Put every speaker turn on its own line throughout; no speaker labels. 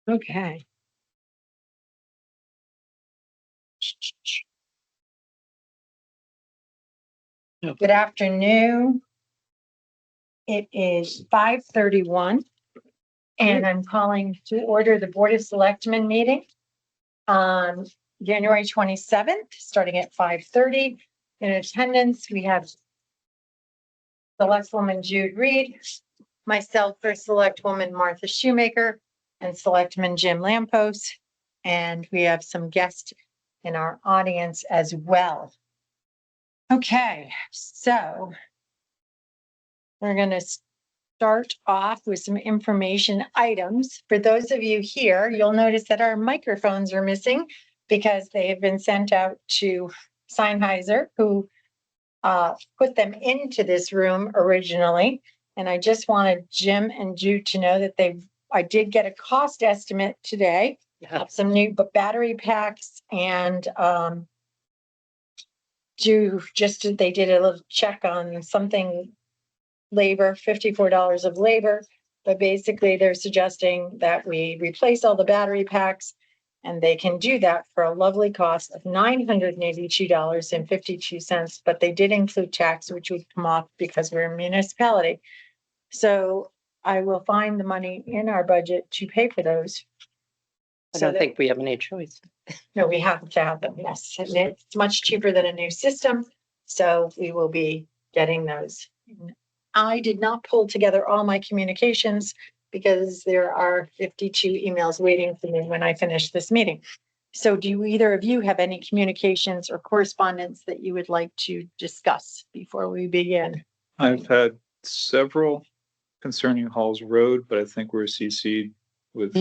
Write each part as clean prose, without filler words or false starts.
Okay. Good afternoon. It is 5:31 and I'm calling to order the Board of Selectmen meeting on January 27th, starting at 5:30. In attendance, we have Selectwoman Jude Reed, myself, First Selectwoman Martha Shoemaker, and Selectman Jim Lampos. And we have some guests in our audience as well. Okay, so we're going to start off with some information items. For those of you here, you'll notice that our microphones are missing because they have been sent out to Sennheiser, who put them into this room originally. And I just wanted Jim and Jude to know that I did get a cost estimate today of some new battery packs and they did a little check on something labor, $54 of labor, but basically they're suggesting that we replace all the battery packs and they can do that for a lovely cost of $982.52, but they did include tax, which would come off because we're a municipality. So I will find the money in our budget to pay for those.
I don't think we have any choice.
No, we have to have them, yes. And it's much cheaper than a new system. So we will be getting those. I did not pull together all my communications because there are 52 emails waiting for me when I finish this meeting. So do either of you have any communications or correspondence that you would like to discuss before we begin?
I've had several concerning Halls Road, but I think we're CC'd with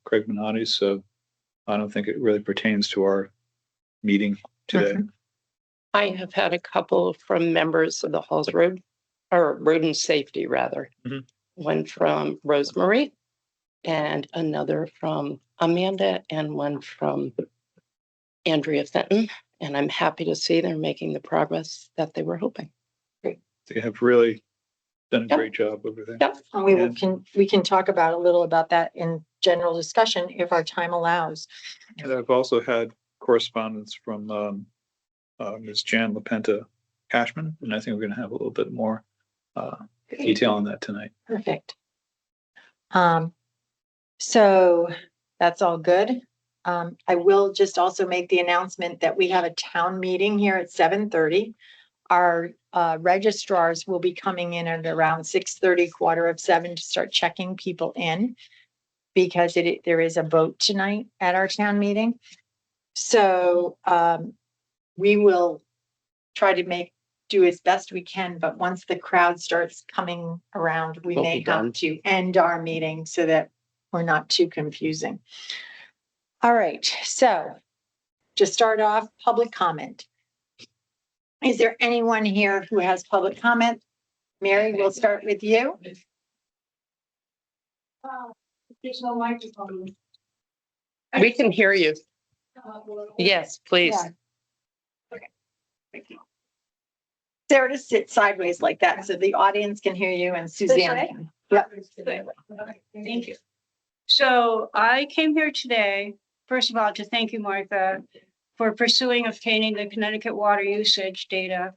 Craig Minotti, so I don't think it really pertains to our meeting today.
I have had a couple from members of the Halls Road, or Road and Safety rather. One from Rosemary and another from Amanda and one from Andrea Fenton. And I'm happy to see they're making the progress that they were hoping.
They have really done a great job over there.
Yep.
And we can talk about a little about that in general discussion if our time allows.
And I've also had correspondence from Ms. Jan LaPenta Cashman, and I think we're going to have a little bit more detail on that tonight.
Perfect. So that's all good. I will just also make the announcement that we have a town meeting here at 7:30. Our registrars will be coming in at around 6:30, 6:45 to start checking people in because there is a vote tonight at our town meeting. So we will try to do as best we can, but once the crowd starts coming around, we may have to end our meeting so that we're not too confusing. All right, so to start off, public comment. Is there anyone here who has public comment? Mary, we'll start with you.
There's no microphone.
We can hear you. Yes, please.
Yeah. Okay. Thank you. Sarah, to sit sideways like that so the audience can hear you and Suzanne can. Yep.
Thank you. So I came here today, first of all, to thank you, Martha, for pursuing obtaining the Connecticut water usage data.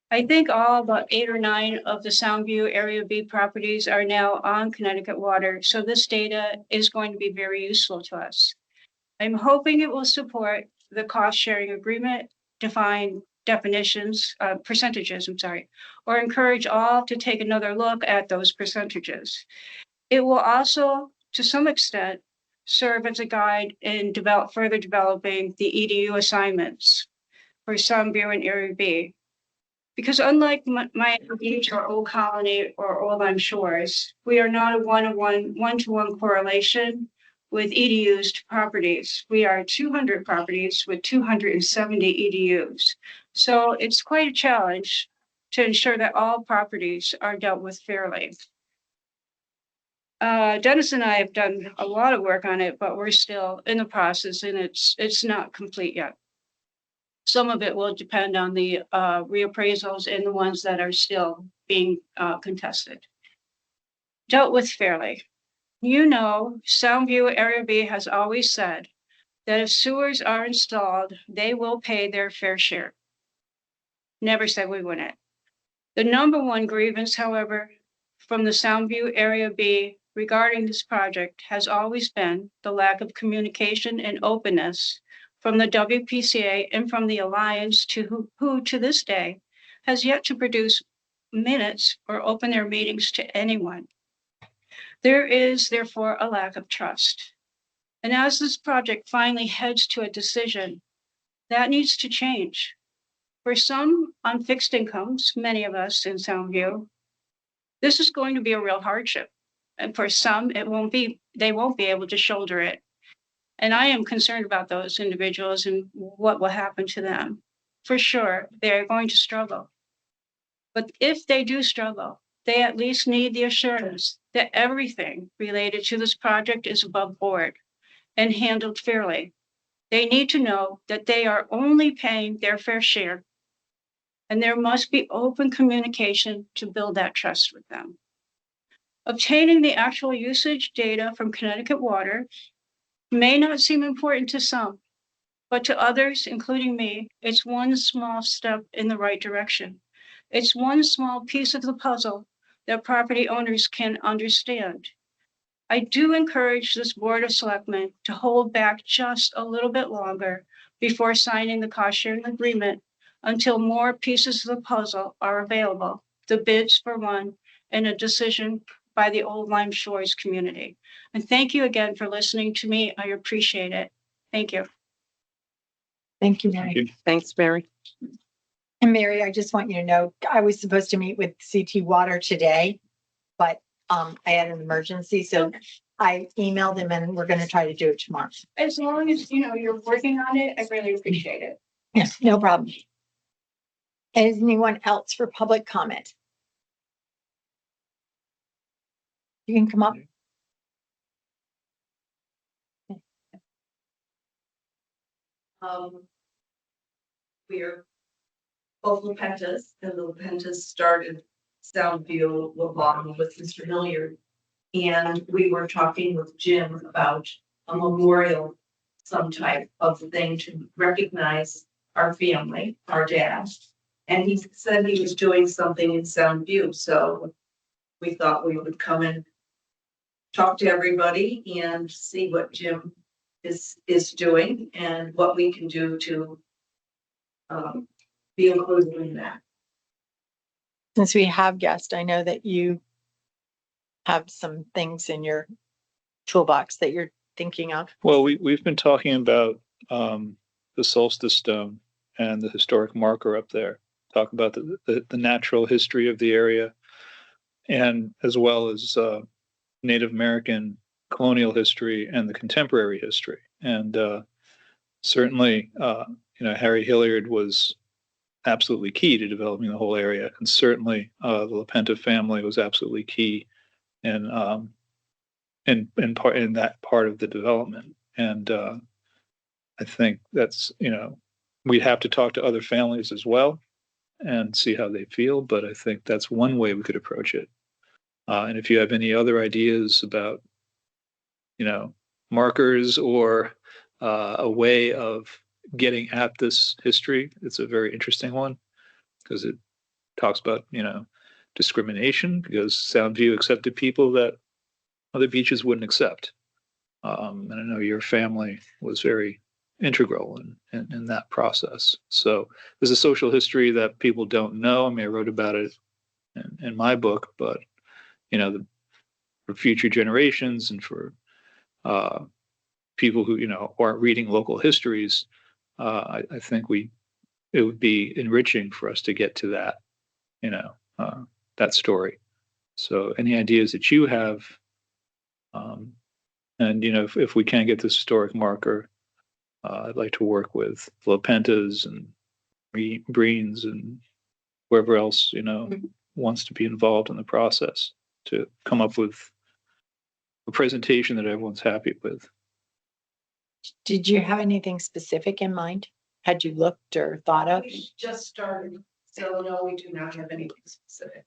I think all but 8 or 9 of the Soundview Area B properties are now on Connecticut water. So this data is going to be very useful to us. I'm hoping it will support the cost sharing agreement, define percentages, or encourage all to take another look at those percentages. It will also, to some extent, serve as a guide in further developing the EDU assignments for Soundview and Area B. Because unlike my Beach or Old Colony or Old Lyme Shores, we are not a one-to-one correlation with EDUs to properties. We are 200 properties with 270 EDUs. So it's quite a challenge to ensure that all properties are dealt with fairly. Dennis and I have done a lot of work on it, but we're still in the process and it's not complete yet. Some of it will depend on the reappraisals and the ones that are still being contested. Dealt with fairly. You know, Soundview Area B has always said that if sewers are installed, they will pay their fair share. Never said we wouldn't. The number one grievance, however, from the Soundview Area B regarding this project has always been the lack of communication and openness from the WPCA and from the Alliance who to this day has yet to produce minutes or open their meetings to anyone. There is therefore a lack of trust. And as this project finally heads to a decision, that needs to change. For some on fixed incomes, many of us in Soundview, this is going to be a real hardship. And for some, they won't be able to shoulder it. And I am concerned about those individuals and what will happen to them. For sure, they're going to struggle. But if they do struggle, they at least need the assurance that everything related to this project is above board and handled fairly. They need to know that they are only paying their fair share, and there must be open communication to build that trust with them. Obtaining the actual usage data from Connecticut Water may not seem important to some, but to others, including me, it's one small step in the right direction. It's one small piece of the puzzle that property owners can understand. I do encourage this Board of Selectmen to hold back just a little bit longer before signing the cost sharing agreement until more pieces of the puzzle are available, the bids for one, and a decision by the Old Lyme Shores community. And thank you again for listening to me. I appreciate it. Thank you.
Thank you,
Thank
Mary.
you.
Thanks, Mary.
And Mary, I just want you to know, I was supposed to meet with CT Water today, but I had an emergency, so I emailed him and we're gonna try to do it tomorrow.
As long as, you're working on it, I really appreciate it.
Yes, no problem. Is anyone else for public comment? You can come up.
We're both Lepentas, and the Lepentas started Soundview along with Mr. Hilliard. And we were talking with Jim about a memorial, some type of thing to recognize our family, our dad. And he said he was doing something in Soundview, so we thought we would come and talk to everybody and see what Jim is doing and what we can do to be included in that.
Since we have guests, I know that you have some things in your toolbox that you're thinking of.
Well, we've been talking about the solstice stone and the historic marker up there. Talk about the natural history of the area, and as well as Native American colonial history and the contemporary history. And certainly, Harry Hilliard was absolutely key to developing the whole area, and certainly the Lepenta family was absolutely key in that part of the development. And I think that's, we'd have to talk to other families as well and see how they feel, but I think that's one way we could approach it. And if you have any other ideas about, markers or a way of getting at this history, it's a very interesting one because it talks about, discrimination, because Soundview accepted people that other beaches wouldn't accept. And I know your family was very integral in that process. So there's a social history that people don't know. I mean, I wrote about it in my book, but for future generations and for people who aren't reading local histories, I think it would be enriching for us to get to that, that story. So any ideas that you have, and if we can get this historic marker, I'd like to work with Lepentas and Breens and whoever else wants to be involved in the process to come up with a presentation that everyone's happy with.
Did you have anything specific in mind? Had you looked or thought of?
We just started, so no, we do not have anything specific.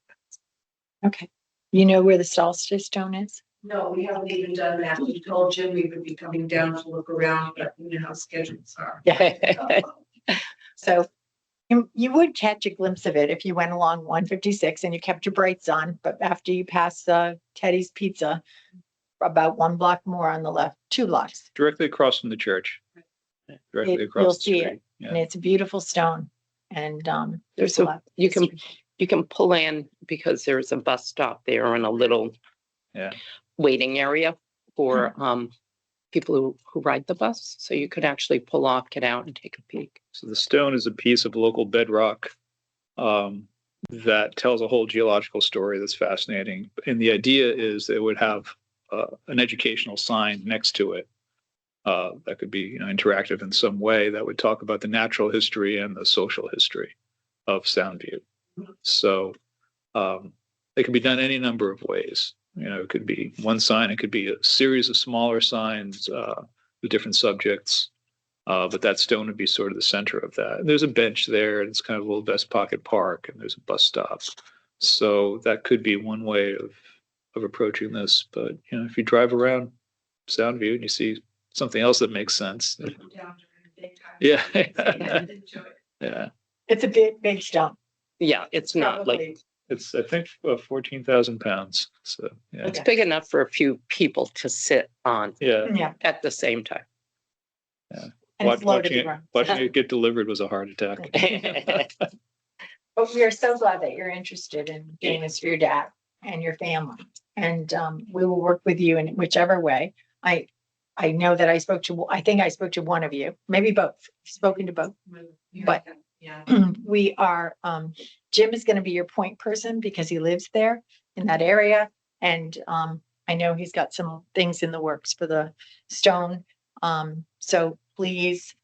Okay. You know where the solstice stone is?
No, we haven't even done that. We told Jim we would be coming down to look around, but you know how schedules are.
Yeah. So you would catch a glimpse of it if you went along 156 and you kept your brights on, but after you pass Teddy's Pizza, about 1 block more on the left, 2 blocks,
Directly across from the church. Directly
you'll
across the
see
street.
it.
Yeah.
And it's a beautiful stone. And
There's
a
a,
lot of
you can,
history.
you can pull in because there's a bus stop there and a little
Yeah.
waiting area for, people who ride the bus. So you could actually pull off, get out and take a peek.
So the stone is a piece of local bedrock that tells a whole geological story that's fascinating. And the idea is that it would have an educational sign next to it that could be, you know, interactive in some way that would talk about the natural history and the social history of Soundview. So it could be done any number of ways. You know, it could be one sign, it could be a series of smaller signs with different subjects. But that stone would be sort of the center of that. And there's a bench there, and it's kind of a little Best Pocket Park, and there's a bus stop. So that could be one way of approaching this. But you know, if you drive around Soundview and you see something else that makes sense, yeah, yeah,
It's a big stone.
Yeah, it's not like,
Probably.
it's I think 14,000 pounds. So yeah,
it's big enough for a few people to sit on
yeah.
Yeah.
at the same time.
And it's low to the ground.
Watching it get delivered was a heart attack.
But we are so glad that you're interested in doing this for your dad and your family. And we will work with you in whichever way. I know that I think I spoke to one of you, maybe both, spoken to both. But
Yeah.
we are, Jim is going to be your point person because he lives there in that area. And I know he's got some things in the works for the stone. So please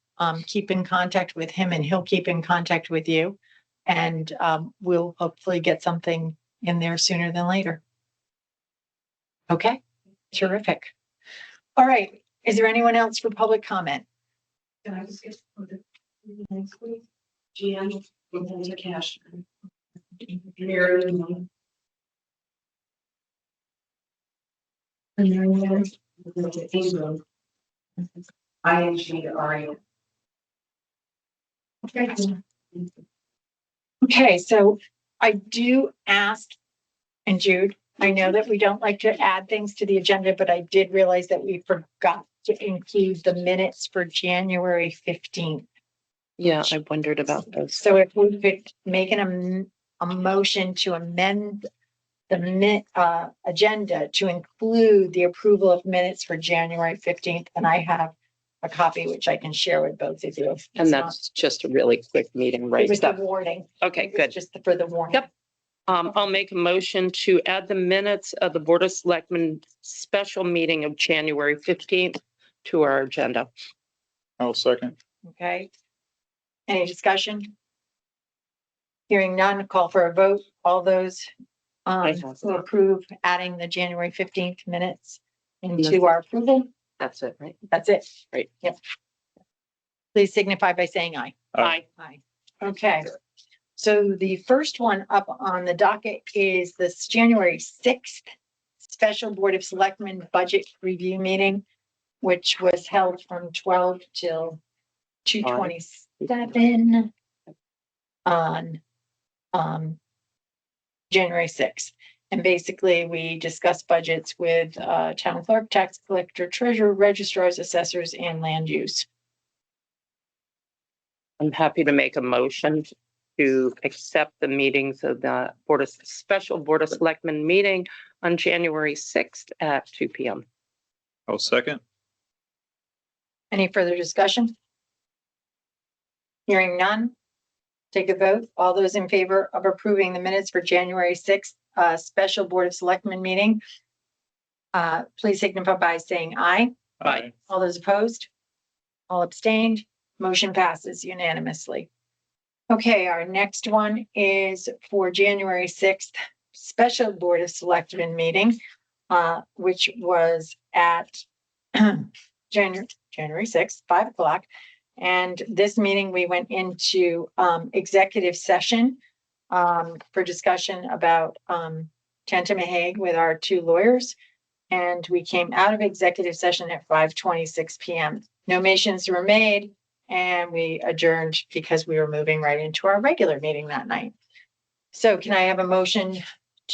keep in contact with him and he'll keep in contact with you. And we'll hopefully get something in there sooner than later. Okay, terrific. All right, is there anyone else for public comment?
Can I just get the next week? Jan, we'll hold the cash. Mary, and then England. INGRA.
Okay, so I do ask, and Jude, I know that we don't like to add things to the agenda, but I did realize that we forgot to include the minutes for January 15th.
Yeah, I wondered about those.
So if we could make a motion to amend the agenda to include the approval of minutes for January 15th, and I have a copy which I can share with both of you.
And that's just a really quick meeting, right?
It was the warning.
Okay,
It was
good.
Just for the warning.
Yep. I'll make a motion to add the minutes of the Board of Selectmen special meeting of January 15th to our agenda.
I'll second.
Okay. Any discussion? Hearing none, call for a vote. All those who approve adding the January 15th minutes into our approval.
That's it, right?
That's it.
Right.
Yep. Please signify by saying aye.
Aye.
Aye. Okay. So the first one up on the docket is this January 6th special Board of Selectmen budget review meeting, which was held from 12 till 2:27 on January 6th. And basically, we discussed budgets with town clerk, tax collector, treasurer, registrars, assessors, and land use.
I'm happy to make a motion to accept the meetings of the Special Board of Selectmen meeting on January 6th at 2 p.m.
I'll second.
Any further discussion? Hearing none, take a vote. All those in favor of approving the minutes for January 6th, special Board of Selectmen meeting, please signify by saying aye.
Aye.
All those opposed? All abstained? Motion passes unanimously. Okay, our next one is for January 6th, special Board of Selectmen meeting, which was at January 6th, 5 o'clock. And this meeting, we went into executive session for discussion about Tantamaheg with our two lawyers. And we came out of executive session at 5:26 PM. No motions were made and we adjourned because we were moving right into our regular meeting that night. So can I have a motion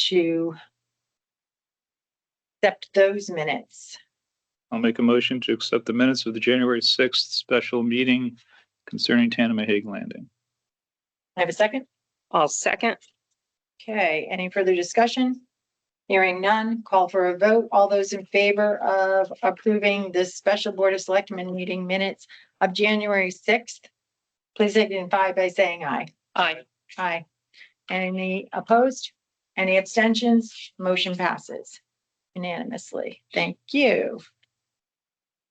to accept those minutes?
I'll make a motion to accept the minutes of the January 6th special meeting concerning Tanamahague Landing.
I have a second?
I'll second.
Okay, any further discussion? Hearing none, call for a vote. All those in favor of approving this special Board of Selectmen meeting minutes of January 6th, please signify by saying aye.
Aye.
Aye. Any opposed? Any abstentions? Motion passes unanimously. Thank you.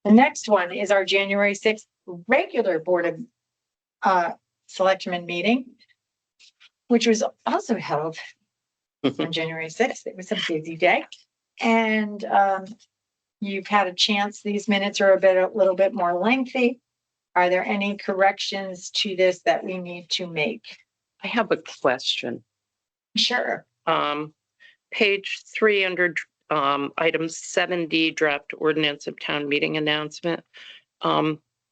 The next one is our January 6th regular Board of Selectmen meeting, which was also held on January 6th. It was a busy day. And you've had a chance. These minutes are a little bit more lengthy. Are there any corrections to this that we need to make?
I have a question.
Sure.
Page 3 under item 7D, draft ordinance of town meeting announcement.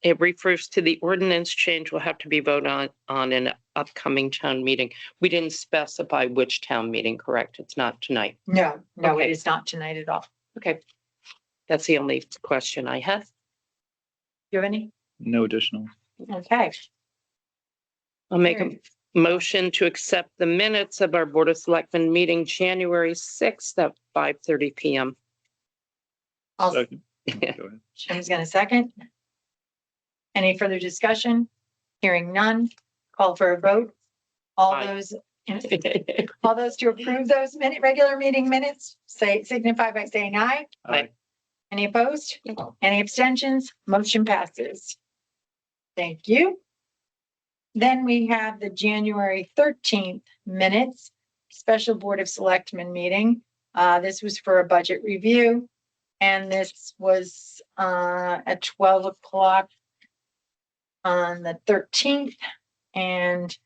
It refers to the ordinance change will have to be voted on an upcoming town meeting. We didn't specify which town meeting, correct? It's not tonight.
No, it
Okay.
is not tonight at all.
Okay. That's the only question I have.
You have any?
No additional.
Okay.
I'll make a motion to accept the minutes of our Board of Selectmen meeting January 6th at 5:30 PM.
I'll,
Second. Go ahead.
Jim's gonna second. Any further discussion? Hearing none, call for a vote. All
Aye.
those to approve those regular meeting minutes, signify by saying aye.
Aye.
Any opposed? Any abstentions? Motion passes. Thank you. Then we have the January 13th minutes, special Board of Selectmen meeting. This was for a budget review. And this was at 12 o'clock on the 13th. And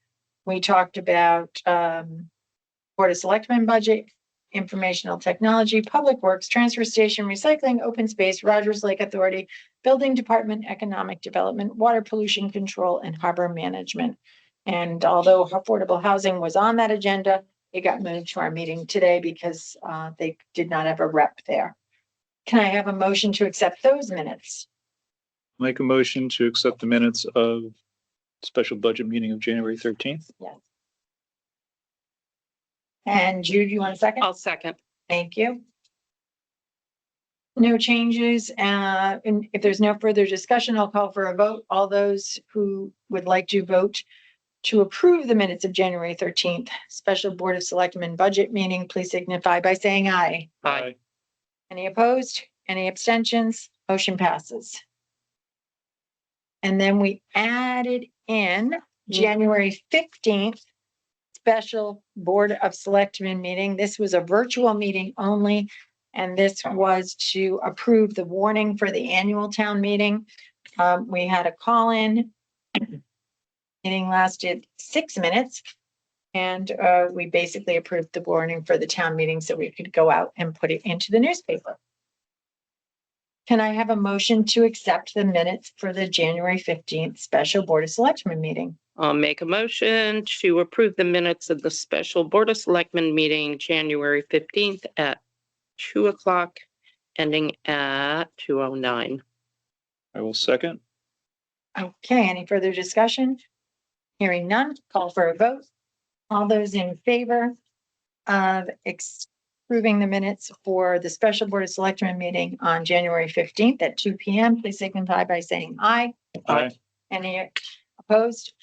we talked about Board of Selectmen budget, informational technology, public works, transfer station, recycling, open space, Rogers Lake Authority, building department, economic development, water pollution control, and harbor management. And although affordable housing was on that agenda, it got moved to our meeting today because they did not have a rep there. Can I have a motion to accept those minutes?
Make a motion to accept the minutes of special budget meeting of January 13th.
Yes. And Jude, you want a second?
I'll second.
Thank you. No changes. And if there's no further discussion, I'll call for a vote. All those who would like to vote to approve the minutes of January 13th, special Board of Selectmen budget meeting, please signify by saying aye.
Aye.
Any opposed? Any abstentions? Motion passes. And then we added in January 15th, special Board of Selectmen meeting. This was a virtual meeting only, and this was to approve the warning for the annual town meeting. We had a call-in. Meeting lasted 6 minutes, and we basically approved the warning for the town meeting so we could go out and put it into the newspaper. Can I have a motion to accept the minutes for the January 15th special Board of Selectmen meeting?
I'll make a motion to approve the minutes of the special Board of Selectmen meeting January 15th at 2 o'clock, ending at 2:09.
I will second.
Okay, any further discussion? Hearing none, call for a vote. All those in favor of approving the minutes for the special Board of Selectmen meeting on January 15th at 2 PM, please signify by saying aye.
Aye.
Any opposed?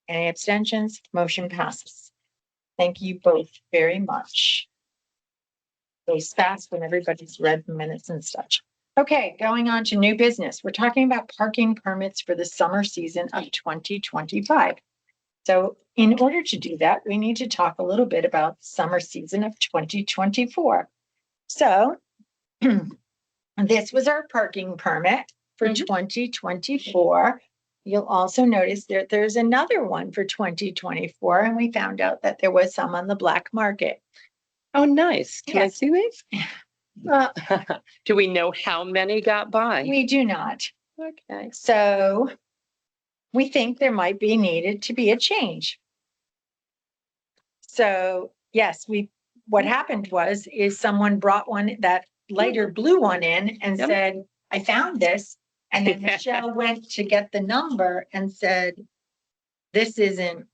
Any abstentions? Motion passes. Thank you both very much. Goes fast when everybody's read the minutes and such. Okay, going on to new business. We're talking about parking permits for the summer season of 2025. So in order to do that, we need to talk a little bit about the summer season of 2024. So this was our parking permit for 2024. You'll also notice that there's another one for 2024, and we found out that there was some on the black market.
Oh, nice. Can I
Yes.
see these? Do we know how many got by?
We do not.
Okay.
So we think there might be needed to be a change. So yes, what happened is someone brought one, that lighter blue one in and
Yep.
said, I found this. And then Michelle went to get the number and said, this isn't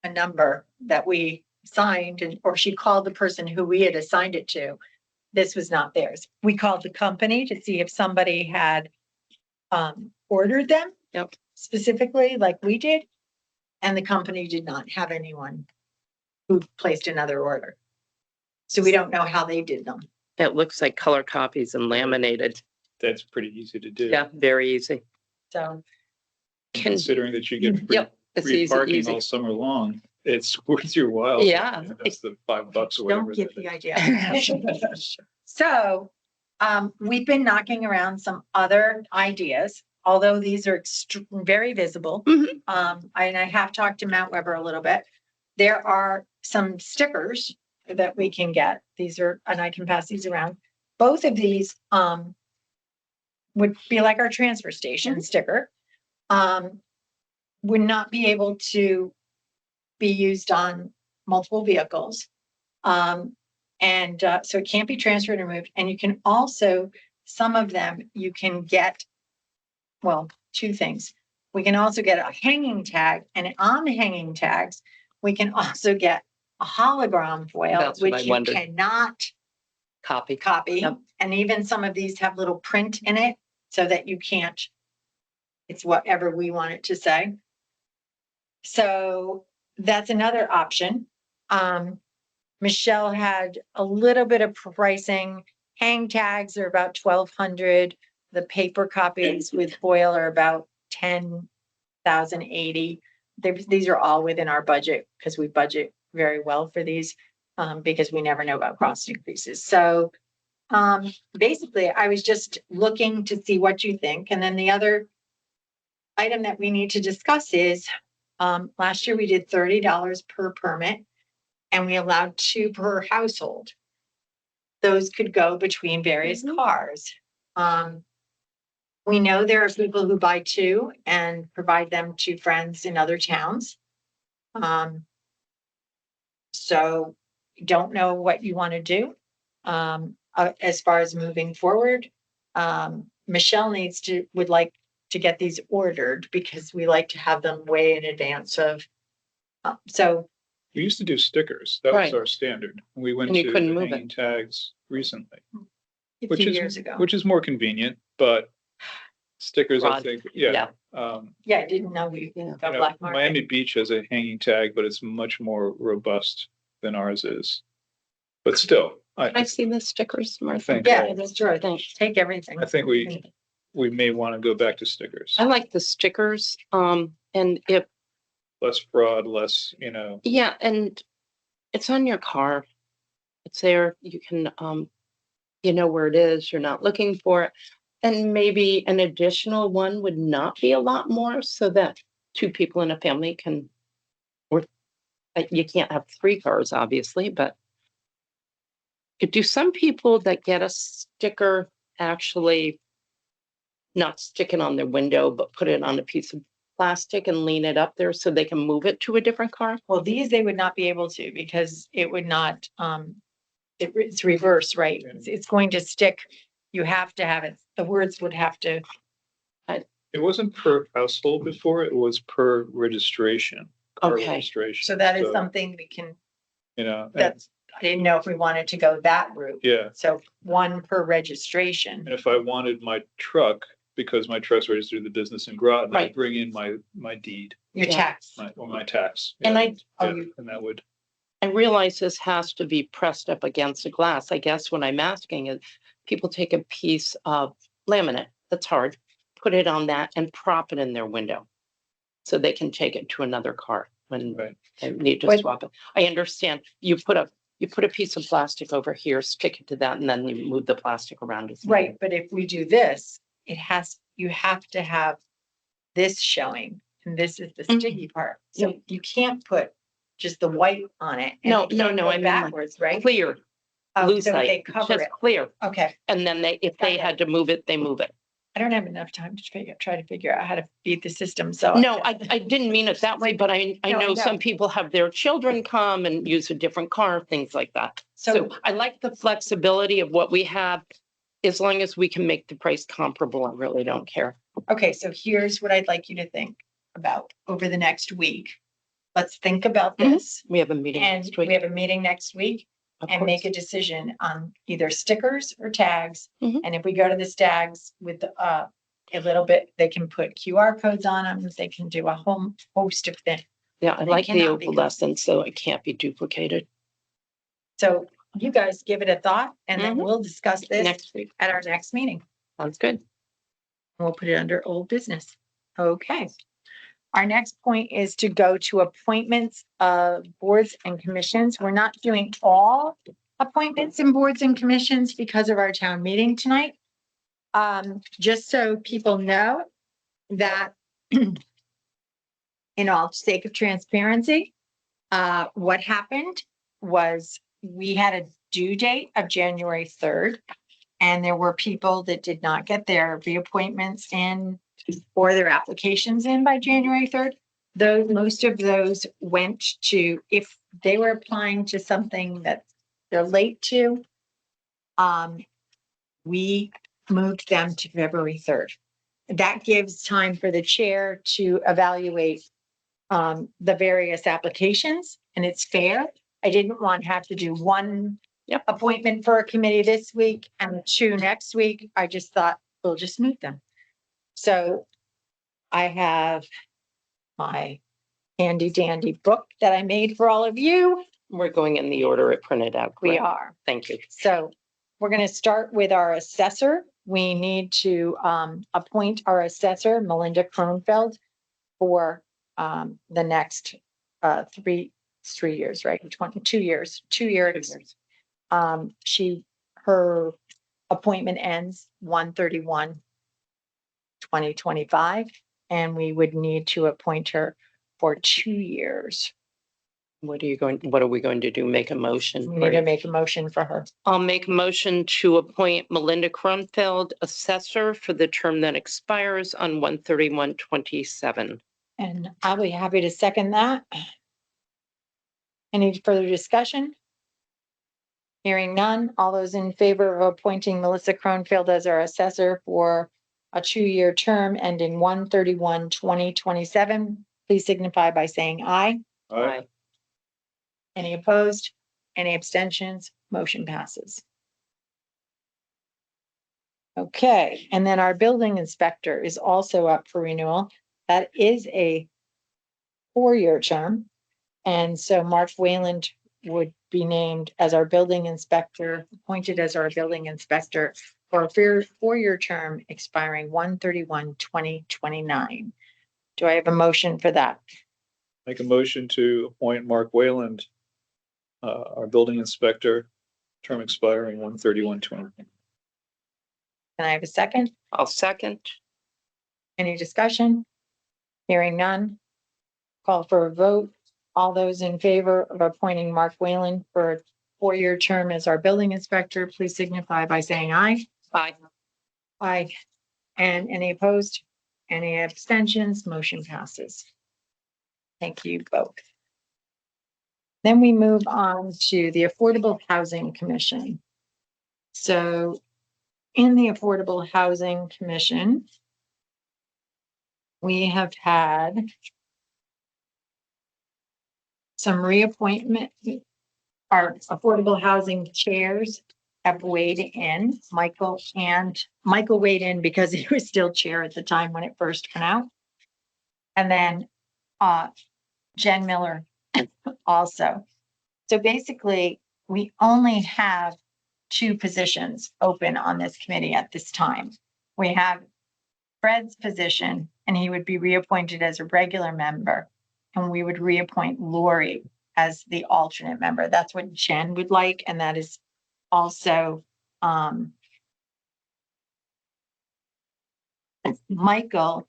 a number that we signed, or she called the person who we had assigned it to. This was not theirs. We called the company to see if somebody had ordered them.
Yep.
Specifically like we did. And the company did not have anyone who placed another order. So we don't know how they did them.
It looks like color copies and laminated.
That's pretty easy to do.
Yeah, very easy.
So
Considering that you get free,
Yep, it's
free
easy,
parking
easy.
all summer long, it's worth your while.
Yeah.
That's the $5 or whatever.
don't get
that
the
is.
idea. So we've been knocking around some other ideas, although these are very visible.
Mhm.
And I have talked to Matt Weber a little bit. There are some stickers that we can get. These are, and I can pass these around. Both of these would be like our transfer station sticker. Would not be able to be used on multiple vehicles. So it can't be transferred or moved. And you can also, some of them you can get, well, two things. We can also get a hanging tag, and on the hanging tags, we can also get a hologram foil,
That's what
which
I
you
wondered.
cannot
Copy.
copy.
Yep.
And even some of these have little print in it so that you can't, it's whatever we want it to say. So that's another option. Michelle had a little bit of pricing. Hang tags are about 1,200. The paper copies with foil are about 10,080. These are all within our budget because we budget very well for these, because we never know about cost increases. So basically, I was just looking to see what you think. And then the other item that we need to discuss is, last year we did $30 per permit, and we allowed 2 per household. Those could go between various cars. We know there are people who buy 2 and provide them to friends in other towns. So don't know what you want to do. As far as moving forward, Michelle would like to get these ordered because we like to have them way in advance of. So
We used to do stickers. That was
Right.
our standard. We went
And you
to
couldn't move
hanging tags recently,
a
which
few
is,
years ago.
which is more convenient, but stickers, I
Rod,
think,
yeah.
Yeah, I didn't know we
Yeah.
got
You know,
black market.
Miami Beach has a hanging tag, but it's much more robust than ours is. But still,
Can I see the stickers, Martha?
think-
Yeah, that's true.
Thanks.
Take everything.
I think we may want to go back to stickers.
I like the stickers. And if,
Less fraud, less,
yeah, and it's on your car. It's there. You can, you know where it is. You're not looking for it. And maybe an additional one would not be a lot more so that 2 people in a family can, or you can't have 3 cars, obviously, but do some people that get a sticker actually not stick it on their window, but put it on a piece of plastic and lean it up there so they can move it to a different car?
Well, these they would not be able to because it would not, it's reverse, right? It's going to stick. You have to have it. The words would have to,
it wasn't per household before, it was per registration. Car
Okay.
registration.
so that is something we can,
And
that's, I didn't know if we wanted to go that route.
yeah,
So 1 per registration.
and if I wanted my truck, because my truck's registered to the business in Groton, I'd
Right.
bring in my deed,
Your
Yeah.
tax.
my tax.
And
Yeah,
I
yeah, and that would,
realize this has to be pressed up against the glass. I guess what I'm asking is people take a piece of laminate that's hard, put it on that and prop it in their window so they can take it to another car when
right.
they need to
But-
swap it. I understand. You put a piece of plastic over here, stick it to that, and then you move the plastic around.
Right, but if we do this, you have to have this showing, and this is the
Mhm.
sticky part. So you can't put just the white on it. and
No,
you can't
no,
go
I mean like
backwards, right?
clear.
Oh,
blue
so
site,
they cover
just
it.
clear.
Okay,
And then if they
Got it.
had to move it, they move it.
I don't have enough time to try to figure out how to feed the system, so.
No, I didn't mean it that way, but I
No, I
know some
know.
people have their children come and use a different car, things like that.
So,
So I like the flexibility of what we have. As long as we can make the price comparable, I really don't care.
okay, so here's what I'd like you to think about over the next week. Let's think about
Mhm.
this.
We have a meeting
And
next
we
week.
have a meeting next week
Of
and make a
course.
decision on either stickers or tags.
Mhm.
And if we go to the tags with a little bit, they can put QR codes on them. They can do a whole host of things.
Yeah, I
They
like the
cannot be
opalescent, so it can't be duplicated.
So you guys give it a thought and then
Mhm.
we'll discuss this
Next week.
at our next meeting.
Sounds good.
We'll put it under old business. Okay. Our next point is to go to appointments of boards and commissions. We're not doing all appointments and boards and commissions because of our town meeting tonight. Just so people know that in all sake of transparency, what happened was we had a due date of January 3rd. And there were people that did not get their reappointments in or their applications in by January 3rd. Most of those went to, if they were applying to something that they're late to, we moved them to February 3rd. That gives time for the chair to evaluate the various applications, and it's fair. I didn't want to have to do one
Yep.
appointment for a committee this week and two next week. I just thought we'll just move them. So I have my handy dandy book that I made for all of you.
We're going in the order it printed out.
We
correct?
are.
Thank you.
So we're going to start with our assessor. We need to appoint our assessor, Melinda Kronfeld, for the next 3 years, right? 2 years, 2 years. Her appointment ends 1/31/2025, and we would need to appoint her for 2 years.
What are we going to do? Make a motion?
We need to make a motion for her.
I'll make a motion to appoint Melinda Kronfeld, assessor, for the term that expires on 1/31/27.
And I'll be happy to second that. Any further discussion? Hearing none, all those in favor of appointing Melissa Kronfeld as our assessor for a 2-year term ending 1/31/2027, please signify by saying aye.
Aye.
Any opposed? Any abstentions? Motion passes. Okay, and then our building inspector is also up for renewal. That is a 4-year term. And so Mark Wayland would be named as our building inspector, appointed as our building inspector for a 4-year term expiring 1/31/2029. Do I have a motion for that?
Make a motion to appoint Mark Wayland, our building inspector, term expiring 1/31/20.
Can I have a second?
I'll second.
Any discussion? Hearing none. Call for a vote. All those in favor of appointing Mark Wayland for a 4-year term as our building inspector, please signify by saying aye.
Aye.
Aye. And any opposed? Any abstentions? Motion passes. Thank you both. Then we move on to the Affordable Housing Commission. So in the Affordable Housing Commission, we have had some reappointment. Our affordable housing chairs have weighed in. Michael weighed in because he was still chair at the time when it first went out. And then Jen Miller also. So basically, we only have 2 positions open on this committee at this time. We have Fred's position, and he would be reappointed as a regular member, and we would reappoint Lori as the alternate member. That's what Jen would like, and that is also Michael,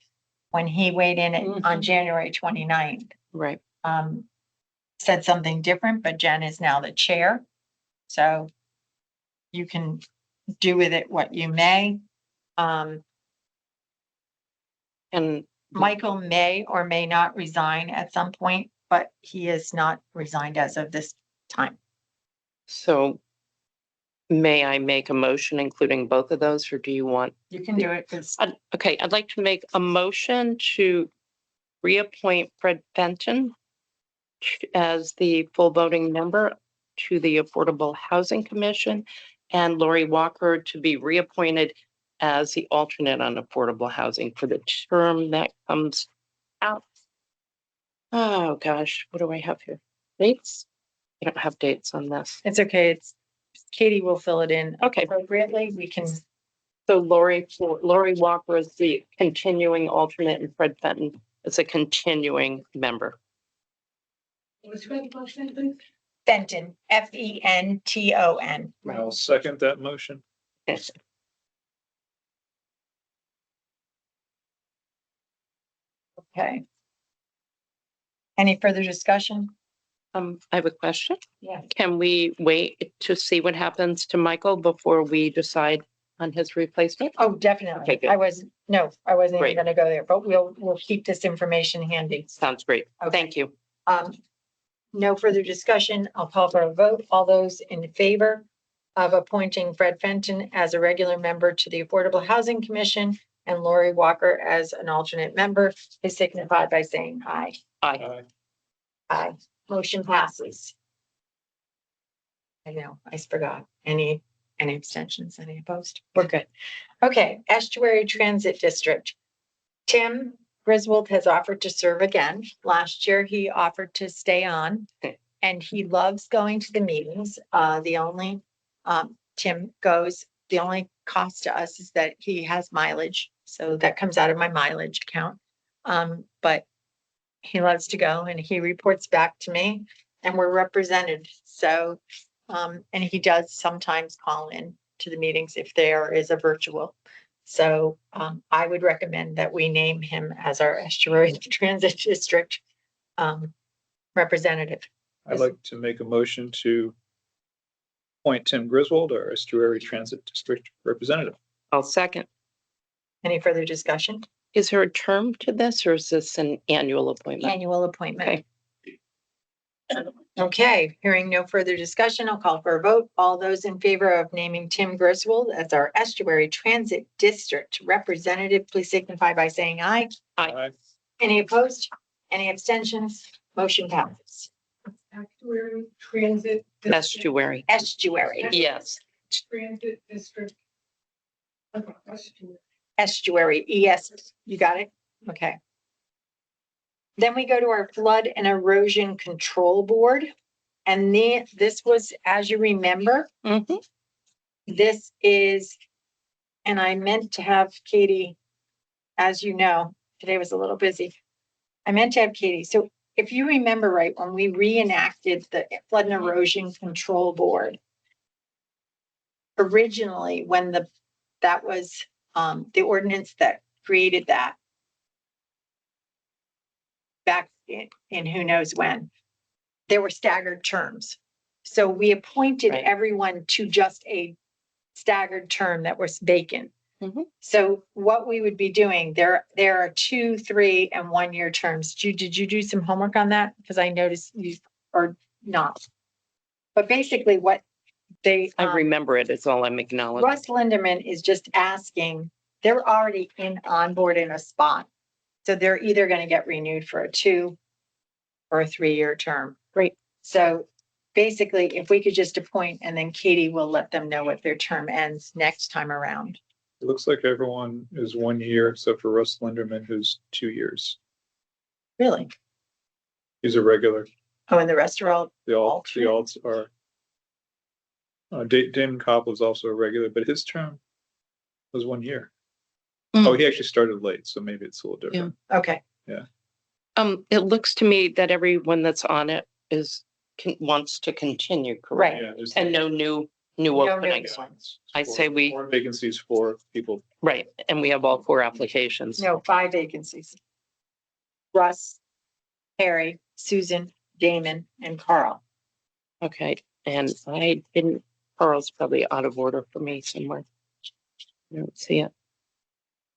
when he weighed in on January 29th,
Right.
said something different, but Jen is now the chair. So you can do with it what you may.
And
Michael may or may not resign at some point, but he is not resigned as of this time.
so may I make a motion including both of those, or do you want?
You can do it because
Okay, I'd like to make a motion to reappoint Fred Fenton as the full voting member to the Affordable Housing Commission and Lori Walker to be reappointed as the alternate on affordable housing for the term that comes out. Oh, gosh, what do I have here? Dates? I don't have dates on this.
it's okay. It's Katie will fill it in
Okay.
appropriately. We can,
So Lori Walker is the continuing alternate and Fred Fenton is a continuing member.
What's the motion, please?
Fenton, Fenton.
I'll second that motion.
Okay. Any further discussion?
I have a question.
Yeah.
Can we wait to see what happens to Michael before we decide on his replacement?
Oh, definitely.
Okay, good.
I wasn't even
Great.
gonna go there, but we'll keep this information handy.
Sounds great.
Okay.
Thank you.
No further discussion. I'll call for a vote. All those in favor of appointing Fred Fenton as a regular member to the Affordable Housing Commission and Lori Walker as an alternate member, please signify by saying aye.
Aye.
Aye. Motion passes. I know, I forgot. Any abstentions, any opposed? We're good. Okay, Estuary Transit District. Tim Griswold has offered to serve again. Last year, he offered to stay on. And he loves going to the meetings. The only, Tim goes, the only cost to us is that he has mileage. So that comes out of my mileage account. But he loves to go and he reports back to me and we're represented. So, and he does sometimes call in to the meetings if there is a virtual. So, I would recommend that we name him as our Estuary Transit District, representative.
I'd like to make a motion to appoint Tim Griswold, our Estuary Transit District representative.
I'll second.
Any further discussion?
Is there a term to this or is this an annual appointment?
Annual appointment.
Okay.
Okay, hearing no further discussion, I'll call for a vote. All those in favor of naming Tim Griswold as our Estuary Transit District representative, please signify by saying aye.
Aye.
Any opposed? Any abstentions? Motion passes.
Actuary Transit.
Estuary.
Estuary,
Yes.
Transit District. Okay,
estuary, ES, you got it? Okay. Then we go to our Flood and Erosion Control Board. And this was, as you remember,
Mhm.
this is, and I meant to have Katie, as you know, today was a little busy. I meant to have Katie. So if you remember right, when we reenacted the Flood and Erosion Control Board, originally when that was the ordinance that created that back in who knows when, there were staggered terms. So we appointed
Right.
everyone to just a staggered term that was vacant.
Mhm.
So what we would be doing, there are 2, 3, and 1 year terms. Did you do some homework on that? Because I noticed you or not. But basically what they
I remember it. It's all I'm acknowledging.
Russ Linderman is just asking, they're already on board in a spot. So they're either going to get renewed for a 2 or a 3 year term.
Great.
So basically, if we could just appoint and then Katie will let them know what their term ends next time around.
It looks like everyone is 1 year except for Russ Linderman, who's 2 years.
Really?
He's a regular.
Oh, and the rest are all,
The alts are. Damon Kopp was also a regular, but his term was 1 year.
Mm.
Oh, he actually started late, so maybe it's a little different.
okay.
It looks to me that everyone that's on it wants to continue, correct?
Right.
Yeah, there's
And no new
No new
openings.
ones.
I say we-
4 vacancies for people.
Right, and we have all 4 applications.
No, 5 vacancies. Russ, Harry, Susan, Damon, and Carl.
Okay, and Carl's probably out of order for me somewhere. I don't see it.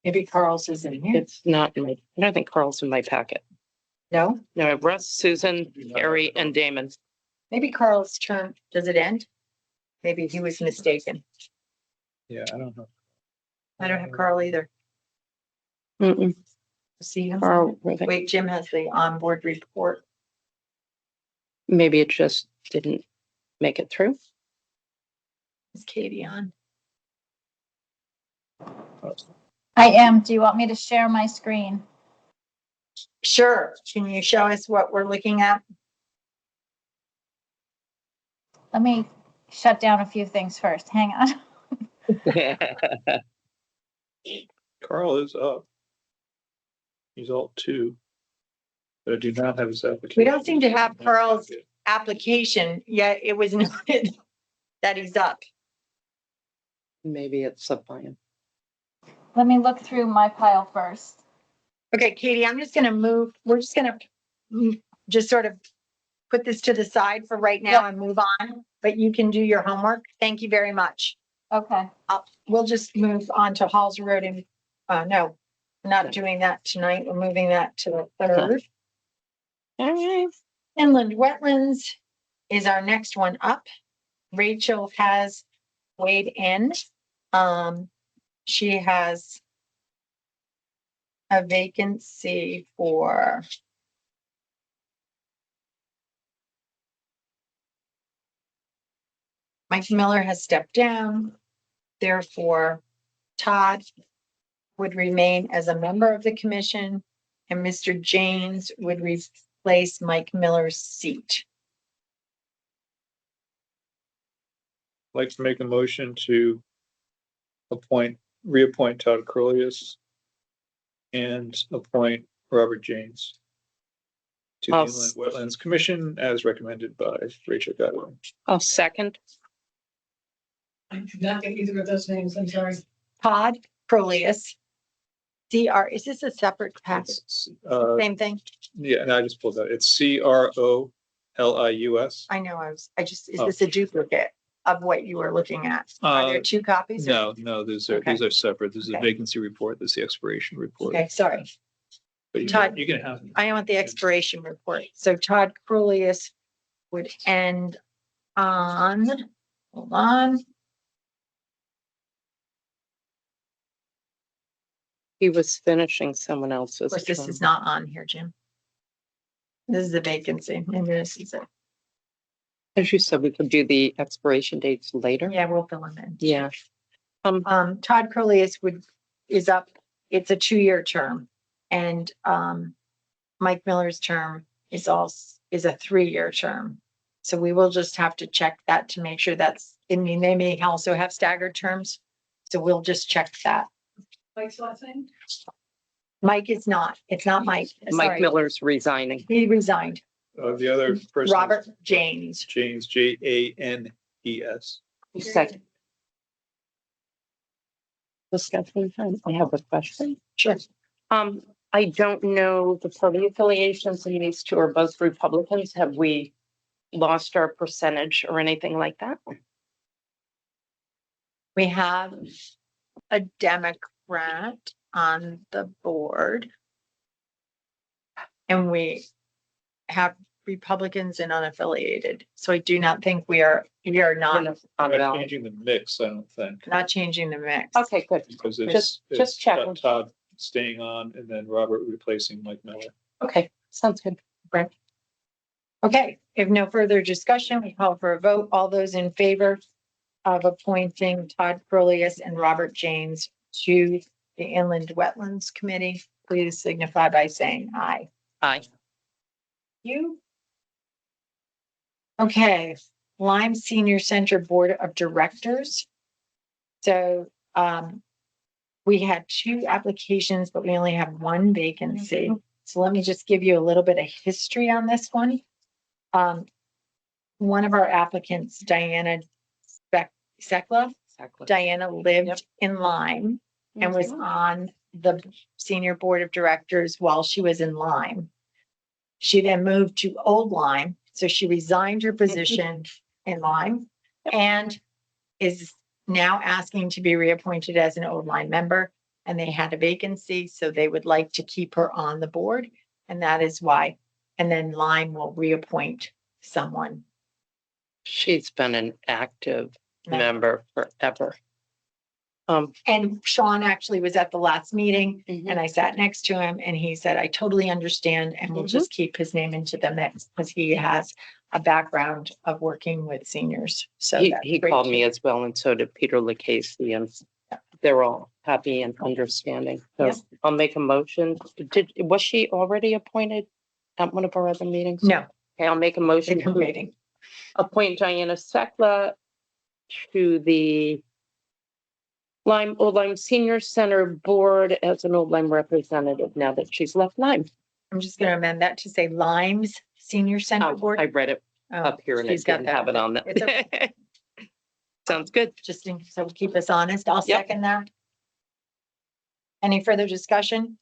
Maybe Carl's is in here.
It's not in my, I don't think Carl's in my packet.
No,
No, I have Russ, Susan, Harry, and Damon.
maybe Carl's term, does it end? Maybe he was mistaken.
Yeah, I don't know.
I don't have Carl either.
Mm-mm.
See him?
Carl, I think
Wait, Jim has the onboard report.
maybe it just didn't make it through.
Is Katie on?
I am. Do you want me to share my screen?
Sure. Can you show us what we're looking at?
Let me shut down a few things first. Hang on.
Carl is up. He's alt 2. But I do not have his application.
We don't seem to have Carl's application yet. It was noted that he's up.
Maybe it's a fine.
Let me look through my pile first.
Okay, Katie, I'm just gonna move, we're just gonna just sort of put this to the side for right now
Yep.
and move on, but you can do your homework. Thank you very much.
Okay.
We'll just move on to Halls Road and, no, we're not doing that tonight. We're moving that to the third.
All right.
Inland Wetlands is our next one up. Rachel has weighed in. She has a vacancy for Mike Miller has stepped down. Therefore, Todd would remain as a member of the commission and Mr. James would replace Mike Miller's seat.
I'd like to make a motion to reappoint Todd Crolius and appoint Robert James to the
I'll
Inland Wetlands Commission as recommended by Rachel Godwin.
I'll second.
I did not get either of those names, I'm sorry.
Todd Crolius. Is this a separate packet?
It's,
Same thing?
yeah, and I just pulled that. It's Crolius.
I know, is
Oh.
this a duplicate of what you were looking at? Are there two copies?
No, these are separate. This is a
Okay.
vacancy report. This is the expiration report.
Okay, sorry.
But
Todd-
you can have.
I want the expiration report. So Todd Crolius would end on, hold on,
He was finishing someone else's.
of course, this
term.
is not on here, Jim. This is a vacancy, and this is it.
As you said, we could do the expiration dates later.
Yeah, we'll fill them in.
Yeah.
Todd Crolius is up, it's a 2-year term. And, Mike Miller's term is a 3-year term. So we will just have to check that to make sure I mean, they may also have staggered terms. So we'll just check that.
Mike's last name?
Mike is not, it's not Mike.
Mike
Sorry.
Miller's resigning.
He resigned.
The other person.
Robert James.
James, Janes.
Second. Discussion time. I have a question.
Sure.
I don't know the party affiliations, and these two are both Republicans. Have we lost our percentage or anything like that?
We have a Democrat on the board. And we have Republicans and unaffiliated. So I do not think we are not
On
We're
balance.
changing the mix, I don't think.
changing the mix.
Okay, good.
Because
Just
it's
checking.
Todd staying on and then Robert replacing Mike Miller.
Okay, sounds good.
Okay, if no further discussion, we call for a vote. All those in favor of appointing Todd Crolius and Robert James to the Inland Wetlands Committee, please signify by saying aye.
Aye.
You. Okay, Lyme Senior Center Board of Directors. So, we had 2 applications, but we only have 1 vacancy. So let me just give you a little bit of history on this one. One of our applicants, Diana Sekla, Diana lived in Lyme and was on the senior board of directors while she was in Lyme. She then moved to Old Lyme, so she resigned her position in Lyme and is now asking to be reappointed as an old line member, and they had a vacancy, so they would like to keep her on the board, and that is why. And then Lime will reappoint someone.
She's been an active
Member.
member forever.
And Sean actually was at the last meeting,
Mhm.
and I sat next to him, and he said, I totally understand, and we'll just keep his name into the mix, because he has a background of working with seniors, so.
He,
that's
he
great
called
too.
me as well, and so did Peter LaCasey, and they're all happy and understanding. So
Yep.
I'll make a motion. Was she already appointed at one of our other meetings?
No,
Okay, I'll make a motion
they've been
to
waiting.
appoint Diana Sekla to the Old Lyme Senior Center Board as an Old Lyme representative now that she's left Lyme.
I'm just gonna amend that to say Limes Senior Center
Oh,
Board.
I read it
Oh,
up here and it
she's got
didn't
that.
have it on
It's okay.
that. Sounds good.
Just so keep us honest. I'll
Yep.
second that. Any further discussion?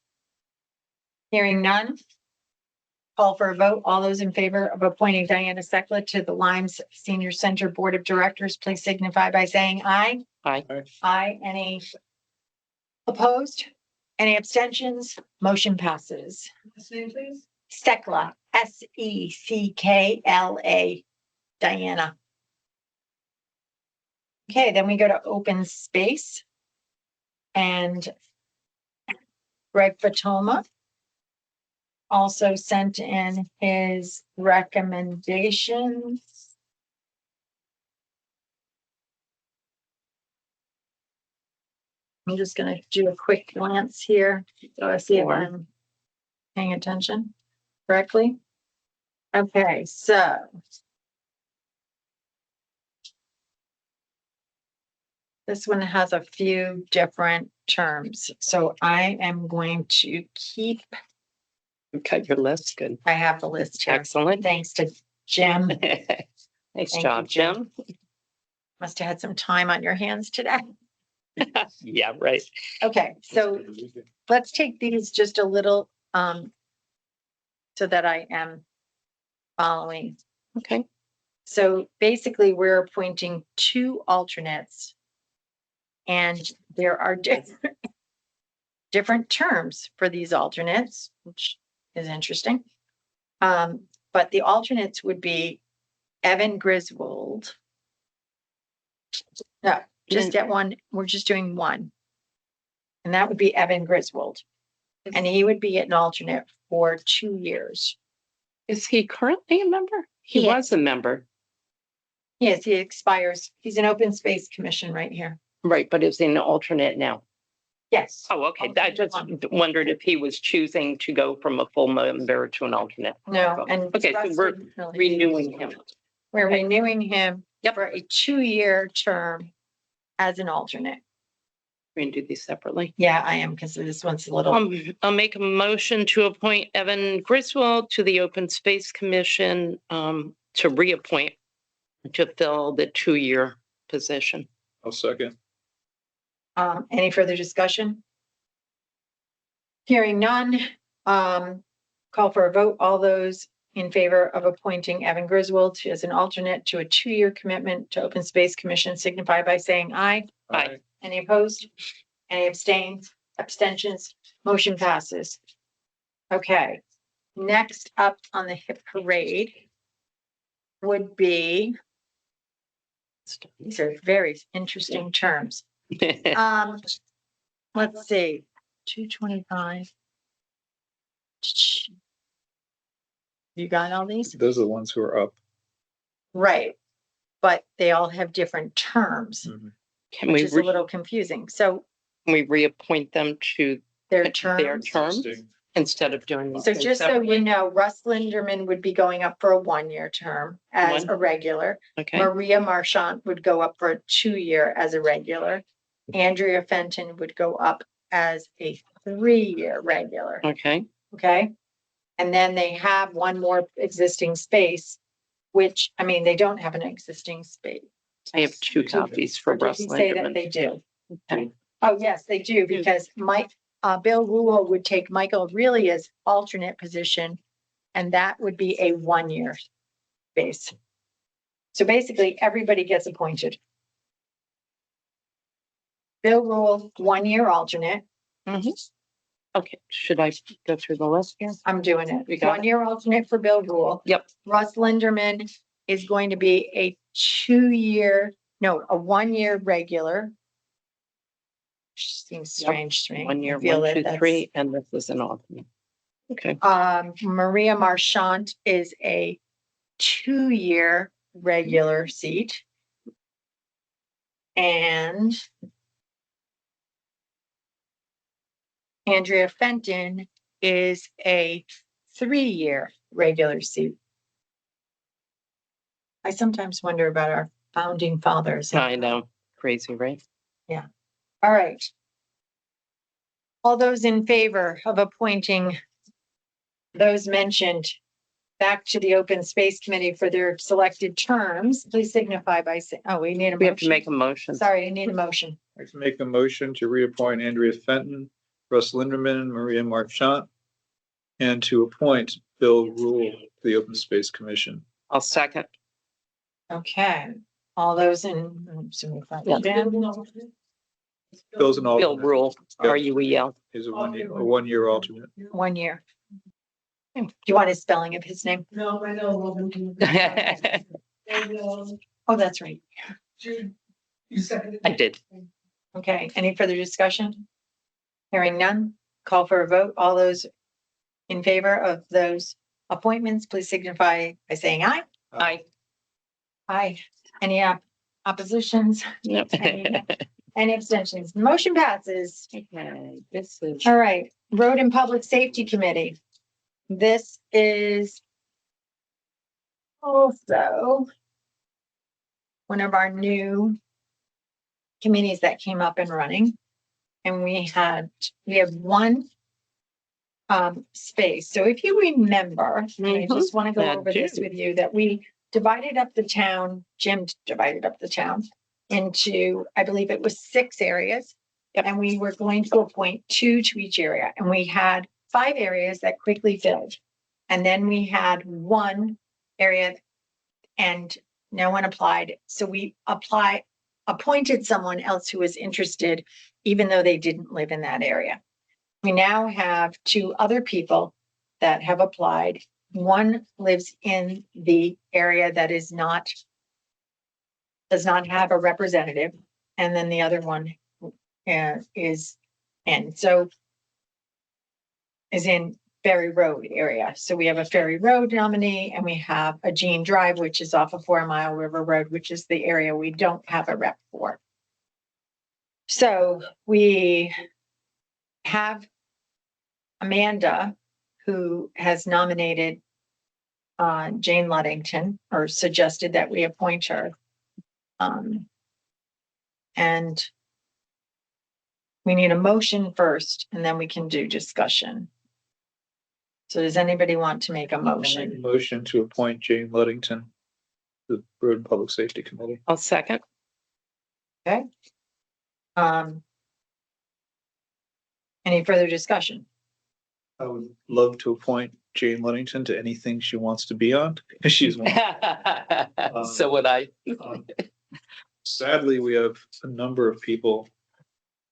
Hearing none. Call for a vote. All those in favor of appointing Diana Sekla to the Limes Senior Center Board of Directors, please signify by saying aye.
Aye.
Aye. Any opposed? Any abstentions? Motion passes.
Last name, please.
Sekla, Seckla, Diana. Okay, then we go to open space. And Greg Fatoma also sent in his recommendations. I'm just gonna do a quick glance here, so I see if
Sure.
I'm paying attention correctly. Okay, so. This one has a few different terms, so I am going to keep,
Okay, your list, good.
I have the list here,
Excellent.
thanks to Jim.
Nice
Thank
job,
you, Jim.
Jim.
Must have had some time on your hands today.
Yeah, right.
Okay, so let's take these just a little, so that I am following.
Okay.
So basically, we're appointing 2 alternates. And there are different terms for these alternates, which is interesting. But the alternates would be Evan Griswold. No, just at one, we're just doing one. And that would be Evan Griswold. And he would be an alternate for 2 years.
Is he currently a member? He
He
was
is.
a member,
Yes, he expires. He's an open space commission right here.
right, but is he an alternate now?
Yes.
Oh, okay. I just wondered if he was choosing to go from a full member to an alternate.
No, and.
Okay, so
Russ
we're
didn't really-
renewing him.
We're
Okay.
renewing him
Yep.
for a 2-year term as an alternate.
We can do these separately.
Yeah, I am, because this one's a little,
I'll make a motion to appoint Evan Griswold to the Open Space Commission, to reappoint to fill the 2-year position.
I'll second.
any further discussion? Hearing none, call for a vote. All those in favor of appointing Evan Griswold as an alternate to a 2-year commitment to Open Space Commission signify by saying aye.
Aye.
Any opposed? Any abstentions? Motion passes. Okay, next up on the hip parade would be, these are very interesting terms. Let's see, 225. You got all these?
Those are the ones who are up.
Right, but they all have different terms,
Can
which
we,
is a little confusing. So
can we reappoint them to
their
their
terms.
terms instead of doing these?
So
things
just so
separately?
you know, Russ Linderman would be going up for a 1-year term as
One.
a regular.
Okay,
Maria Marchant would go up for a 2-year as a regular. Andrea Fenton would go up as a 3-year regular.
okay.
Okay. And then they have one more existing space, which, I mean, they don't have an existing space.
I have 2 copies for
Or did
Russ
he say that
Linderman.
they do? Okay. Oh, yes, they do, because Bill Rule would take Michael Aurelia's alternate position, and that would be a 1-year base. So basically, everybody gets appointed. Bill Rule, 1-year alternate.
Okay, should I go through the list here?
I'm doing it.
You got it.
1-year alternate for Bill Rule.
Yep.
Russ Linderman is going to be a 1-year regular. Seems strange to me.
1 year,
I feel
1,
that
2,
that's-
3, and this is an alternate. Okay.
Maria Marchant is a 2-year regular seat. And Andrea Fenton is a 3-year regular seat. I sometimes wonder about our founding fathers.
I know, crazy, right?
All right. All those in favor of appointing those mentioned back to the Open Space Committee for their selected terms, please signify by saying, oh, we need a
We have to
motion.
make a motion.
Sorry, I need a motion.
I'd like to make a motion to reappoint Andrea Fenton, Russ Linderman, Maria Marchant, and to appoint Bill Rule to the Open Space Commission.
I'll second.
Okay, all those in.
Yeah.
Bill's an
Bill
alternate.
Rule,
Yep.
RUEL.
He's a 1-year alternate.
1 year. Do you want a spelling of his name?
No, I know. And,
Oh, that's right.
Jude, you seconded.
I did.
Okay, any further discussion? Hearing none, call for a vote. All those in favor of those appointments, please signify by saying aye.
I.
Aye. Any oppositions?
No.
Any abstentions? Motion passes.
Okay, this is.
All right, Road and Public Safety Committee. This is also one of our new committees that came up and running. And we have one space. So if you remember, and I just want to go
I
over this
do.
with you, that we divided up the town, Jim divided up the town into, I believe it was 6 areas.
Yep.
And we were going to appoint 2 to each area. And we had 5 areas that quickly filled. And then we had 1 area and no one applied. So we appointed someone else who was interested, even though they didn't live in that area. We now have 2 other people that have applied. One lives in the area that does not have a representative, and then the other one is in Ferry Road area. So we have a Ferry Road nominee, and we have a Jean Drive, which is off of 4 Mile River Road, which is the area we don't have a rep for. So we have Amanda, who has nominated Jane Luddington, or suggested that we appoint her. And we need a motion first, and then we can do discussion. So does anybody want to make a motion?
Motion to appoint Jane Luddington to the Road and Public Safety Committee.
I'll second.
Okay. Any further discussion?
I would love to appoint Jane Luddington to anything she wants to be on. She's one.
So would I.
Sadly, we have a number of people.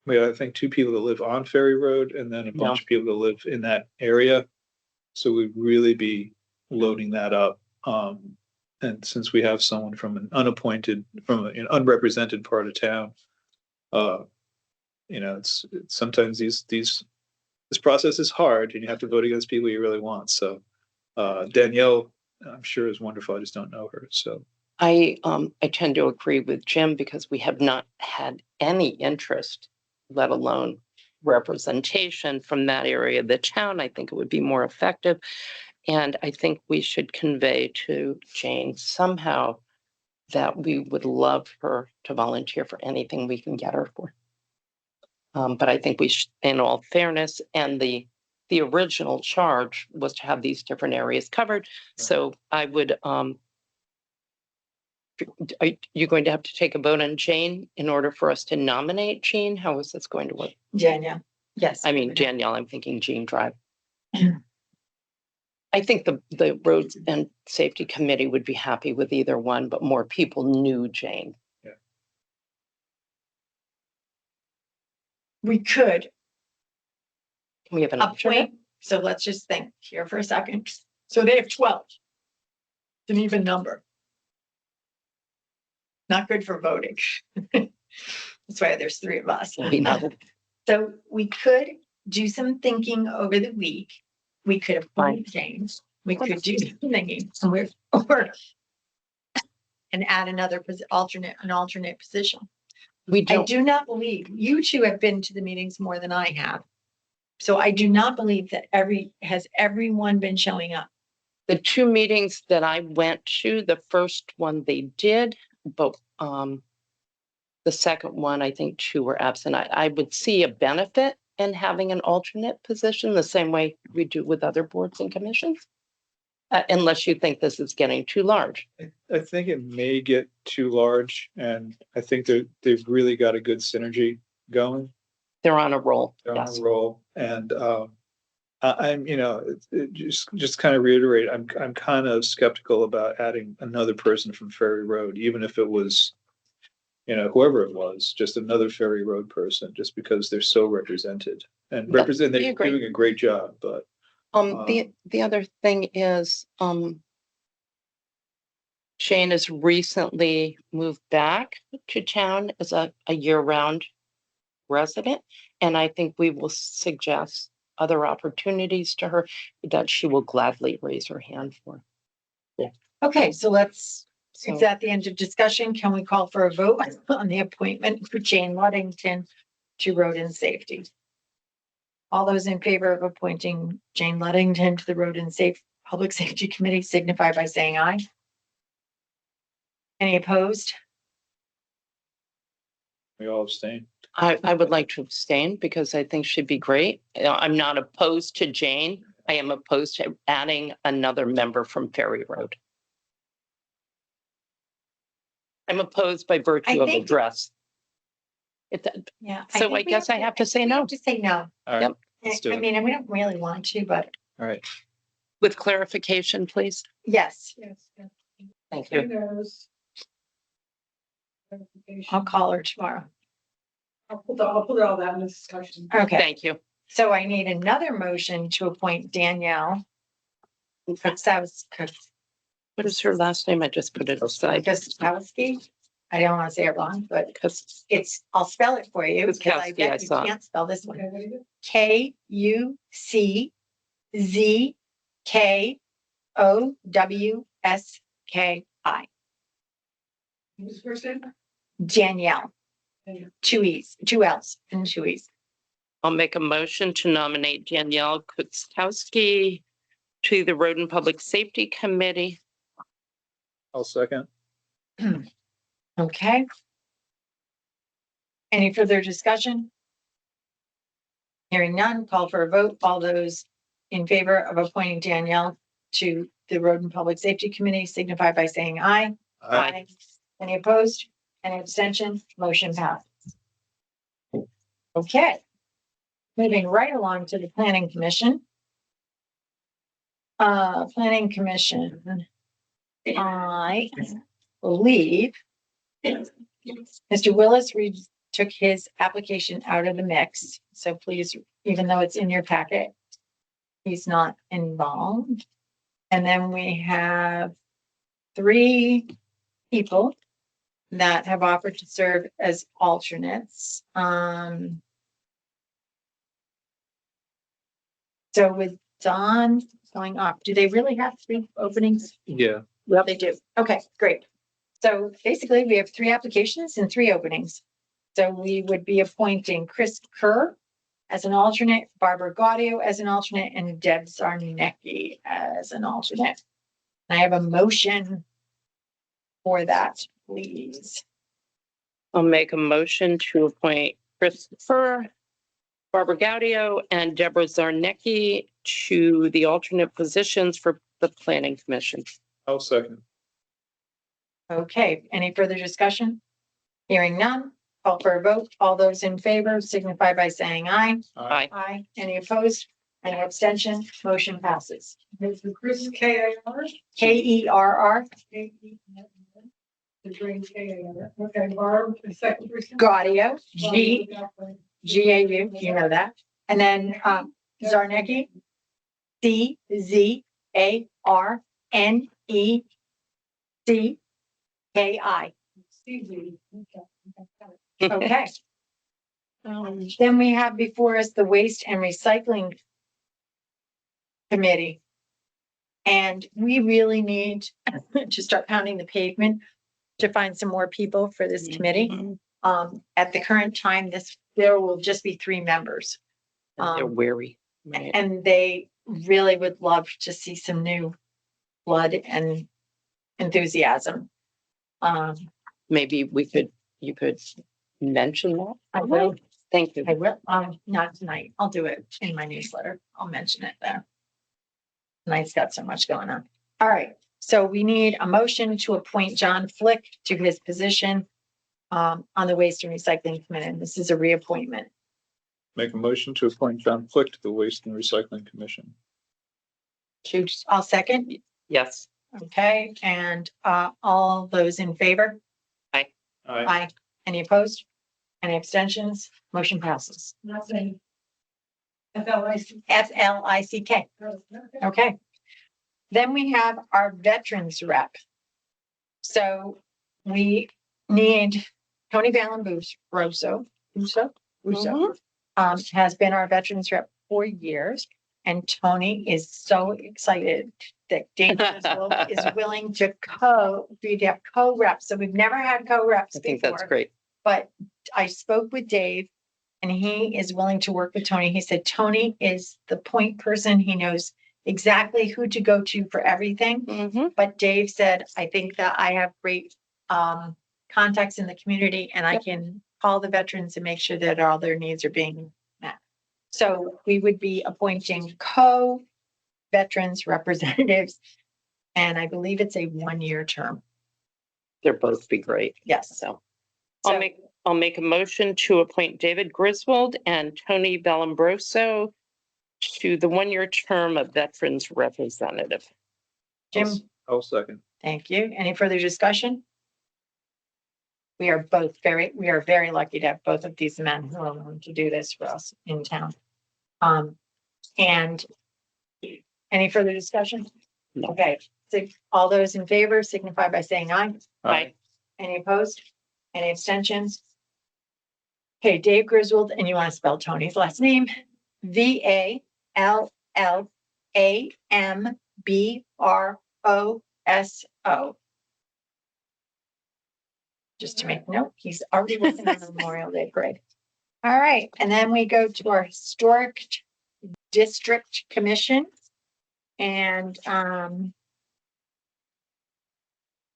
We have, I think, 2 people that live on Ferry Road and then a bunch of people that live in that area. So we'd really be loading that up. And since we have someone from an unrepresented part of town, it's sometimes this process is hard and you have to vote against people you really want. So Danielle, I'm sure, is wonderful. I just don't know her. So
I tend to agree with Jim because we have not had any interest, let alone representation from that area of the town. I think it would be more effective. And I think we should convey to Jane somehow that we would love her to volunteer for anything we can get her for. But I think we should, in all fairness, and the original charge was to have these different areas covered. So I would, are you going to have to take a vote on Jane in order for us to nominate Jean? How is this going to work?
Danielle, yes.
I mean, Danielle, I'm thinking Jean Drive. I think the Roads and Safety Committee would be happy with either one, but more people knew Jane.
we could
Can we have an alternate?
appoint, so let's just think here for a second. So they have 12. It's an even number. Not good for voting. That's why there's 3 of us.
We know.
So we could do some thinking over the week. We could appoint James. We could do some thinking and add another an alternate position.
We
I
don't,
do not believe, you two have been to the meetings more than I have. So I do not believe that has everyone been showing up?
the 2 meetings that I went to, the first one they did, but the second one, I think 2 were absent. I would see a benefit in having an alternate position the same way we do with other boards and commissions. Unless you think this is getting too large.
I think it may get too large, and I think they've really got a good synergy going.
They're on a roll.
They're on
Yes.
a roll, and I'm, just kind of reiterate, I'm kind of skeptical about adding another person from Ferry Road, even if it was, whoever it was, just another Ferry Road person, just because they're so represented and
Yeah,
they're
I agree.
doing a great job, but.
The other thing is, Shane has recently moved back to town as a year-round resident. And I think we will suggest other opportunities to her that she will gladly raise her hand for.
Okay, so let's,
So-
it's at the end of discussion. Can we call for a vote on the appointment for Jane Luddington to Road and Safety? All those in favor of appointing Jane Luddington to the Road and Public Safety Committee signify by saying aye. Any opposed?
We all abstain.
I would like to abstain because I think she'd be great. I'm not opposed to Jane. I am opposed to adding another member from Ferry Road. I'm opposed by virtue of
think-
address.
Yeah.
So
think
I
we
guess I have to say
we
no.
have to say no.
All right,
Yep.
let's do
I
it.
mean, and we don't really want to, but
All right.
With clarification, please.
yes,
Yes. yes.
Thank
Who
you.
knows?
I'll call her tomorrow.
I'll put all that in the discussion.
Okay,
Thank you.
so I need another motion to appoint Danielle Kosowski.
What is her last name? I just put it aside.
Kosowski. I don't want to say it wrong, but
Because
I'll spell it for you. Because I
Kosowski,
bet
I
you
saw.
can't spell this one.
Okay, what is it?
Kuzzkowski.
Who's the first name?
Danielle.
Danielle.
2 E's, 2 L's and 2 E's.
I'll make a motion to nominate Danielle Kutzkowski to the Road and Public Safety Committee.
I'll second.
Okay. Any further discussion? Hearing none, call for a vote. All those in favor of appointing Danielle to the Road and Public Safety Committee signify by saying aye.
Aye.
Any opposed? Any abstention? Motion passed. Okay. Moving right along to the Planning Commission. Planning Commission. I believe Mr. Willis took his application out of the mix. So please, even though it's in your packet, he's not involved. And then we have 3 people that have offered to serve as alternates. So with Don going off, do they really have 3 openings?
Yeah.
Well, they do. Okay, great. So basically, we have 3 applications and 3 openings. So we would be appointing Chris Kerr as an alternate, Barbara Gaudio as an alternate, and Deb Zarnecki as an alternate. I have a motion for that, please.
I'll make a motion to appoint Christopher, Barbara Gaudio, and Deborah Zarnecki to the alternate positions for the Planning Commission.
I'll second.
Okay, any further discussion? Hearing none, call for a vote. All those in favor signify by saying aye.
Aye.
Aye. Any opposed? Any abstention? Motion passes.
It's the Chris K-A-R.
Kerr,
The drain K-A-R. Okay, Barb, the second person.
Gaudio, GAU, you know that. And then, Zarnecki, Zarnecki. Okay. Then we have before us the Waste and Recycling Committee. And we really need to start pounding the pavement to find some more people for this committee. At the current time, there will just be 3 members.
They're weary. Right.
And they really would love to see some new blood and enthusiasm.
Maybe you could mention that.
I will.
Thank you.
I will, not tonight. I'll do it in my newsletter. I'll mention it there. Tonight's got so much going on. All right, so we need a motion to appoint John Flick to his position on the Waste and Recycling Committee. This is a reappointment.
Make a motion to appoint John Flick to the Waste and Recycling Commission.
I'll second.
Yes.
Okay, and all those in favor?
Aye.
Aye. Any opposed? Any abstentions? Motion passes.
Nothing. FLIC.
FLICK. Okay. Then we have our veterans rep. So we need Tony Russo has been our veterans rep for years. And Tony is so excited that Dave Griswold is willing to have co-reps. So we've never had co-reps
I think
before.
that's great.
But I spoke with Dave and he is willing to work with Tony. He said, Tony is the point person. He knows exactly who to go to for everything. But Dave said, I think that I have great contacts in the community and I can call the veterans and make sure that all their needs are being met. So we would be appointing co-veterans representatives. And I believe it's a 1-year term.
They're both be great.
Yes.
So I'll make a motion to appoint David Griswold and Tony Vallombroso to the 1-year term of Veterans Representative.
Jim,
I'll second.
thank you. Any further discussion? We are very lucky to have both of these men who are willing to do this for us in town. And any further discussion?
No.
Okay, so all those in favor signify by saying aye.
Aye.
Any opposed? Any abstentions? Okay, Dave Griswold, and you want to spell Tony's last name? Vallambroso. Just to make note, he's already working on the Memorial Day parade. All right, and then we go to our Historic District Commission. And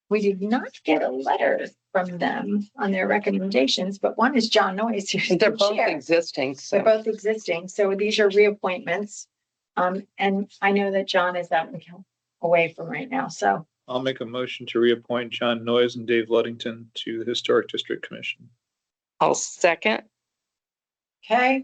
we did not get a letter from them on their recommendations, but one is John Noyes. Who's
They're
the
both
chair.
existing.
They're
So
both existing, so these are reappointments. And I know that John is out away from right now, so.
I'll make a motion to reappoint John Noyes and Dave Luddington to the Historic District Commission.
I'll second.
Okay.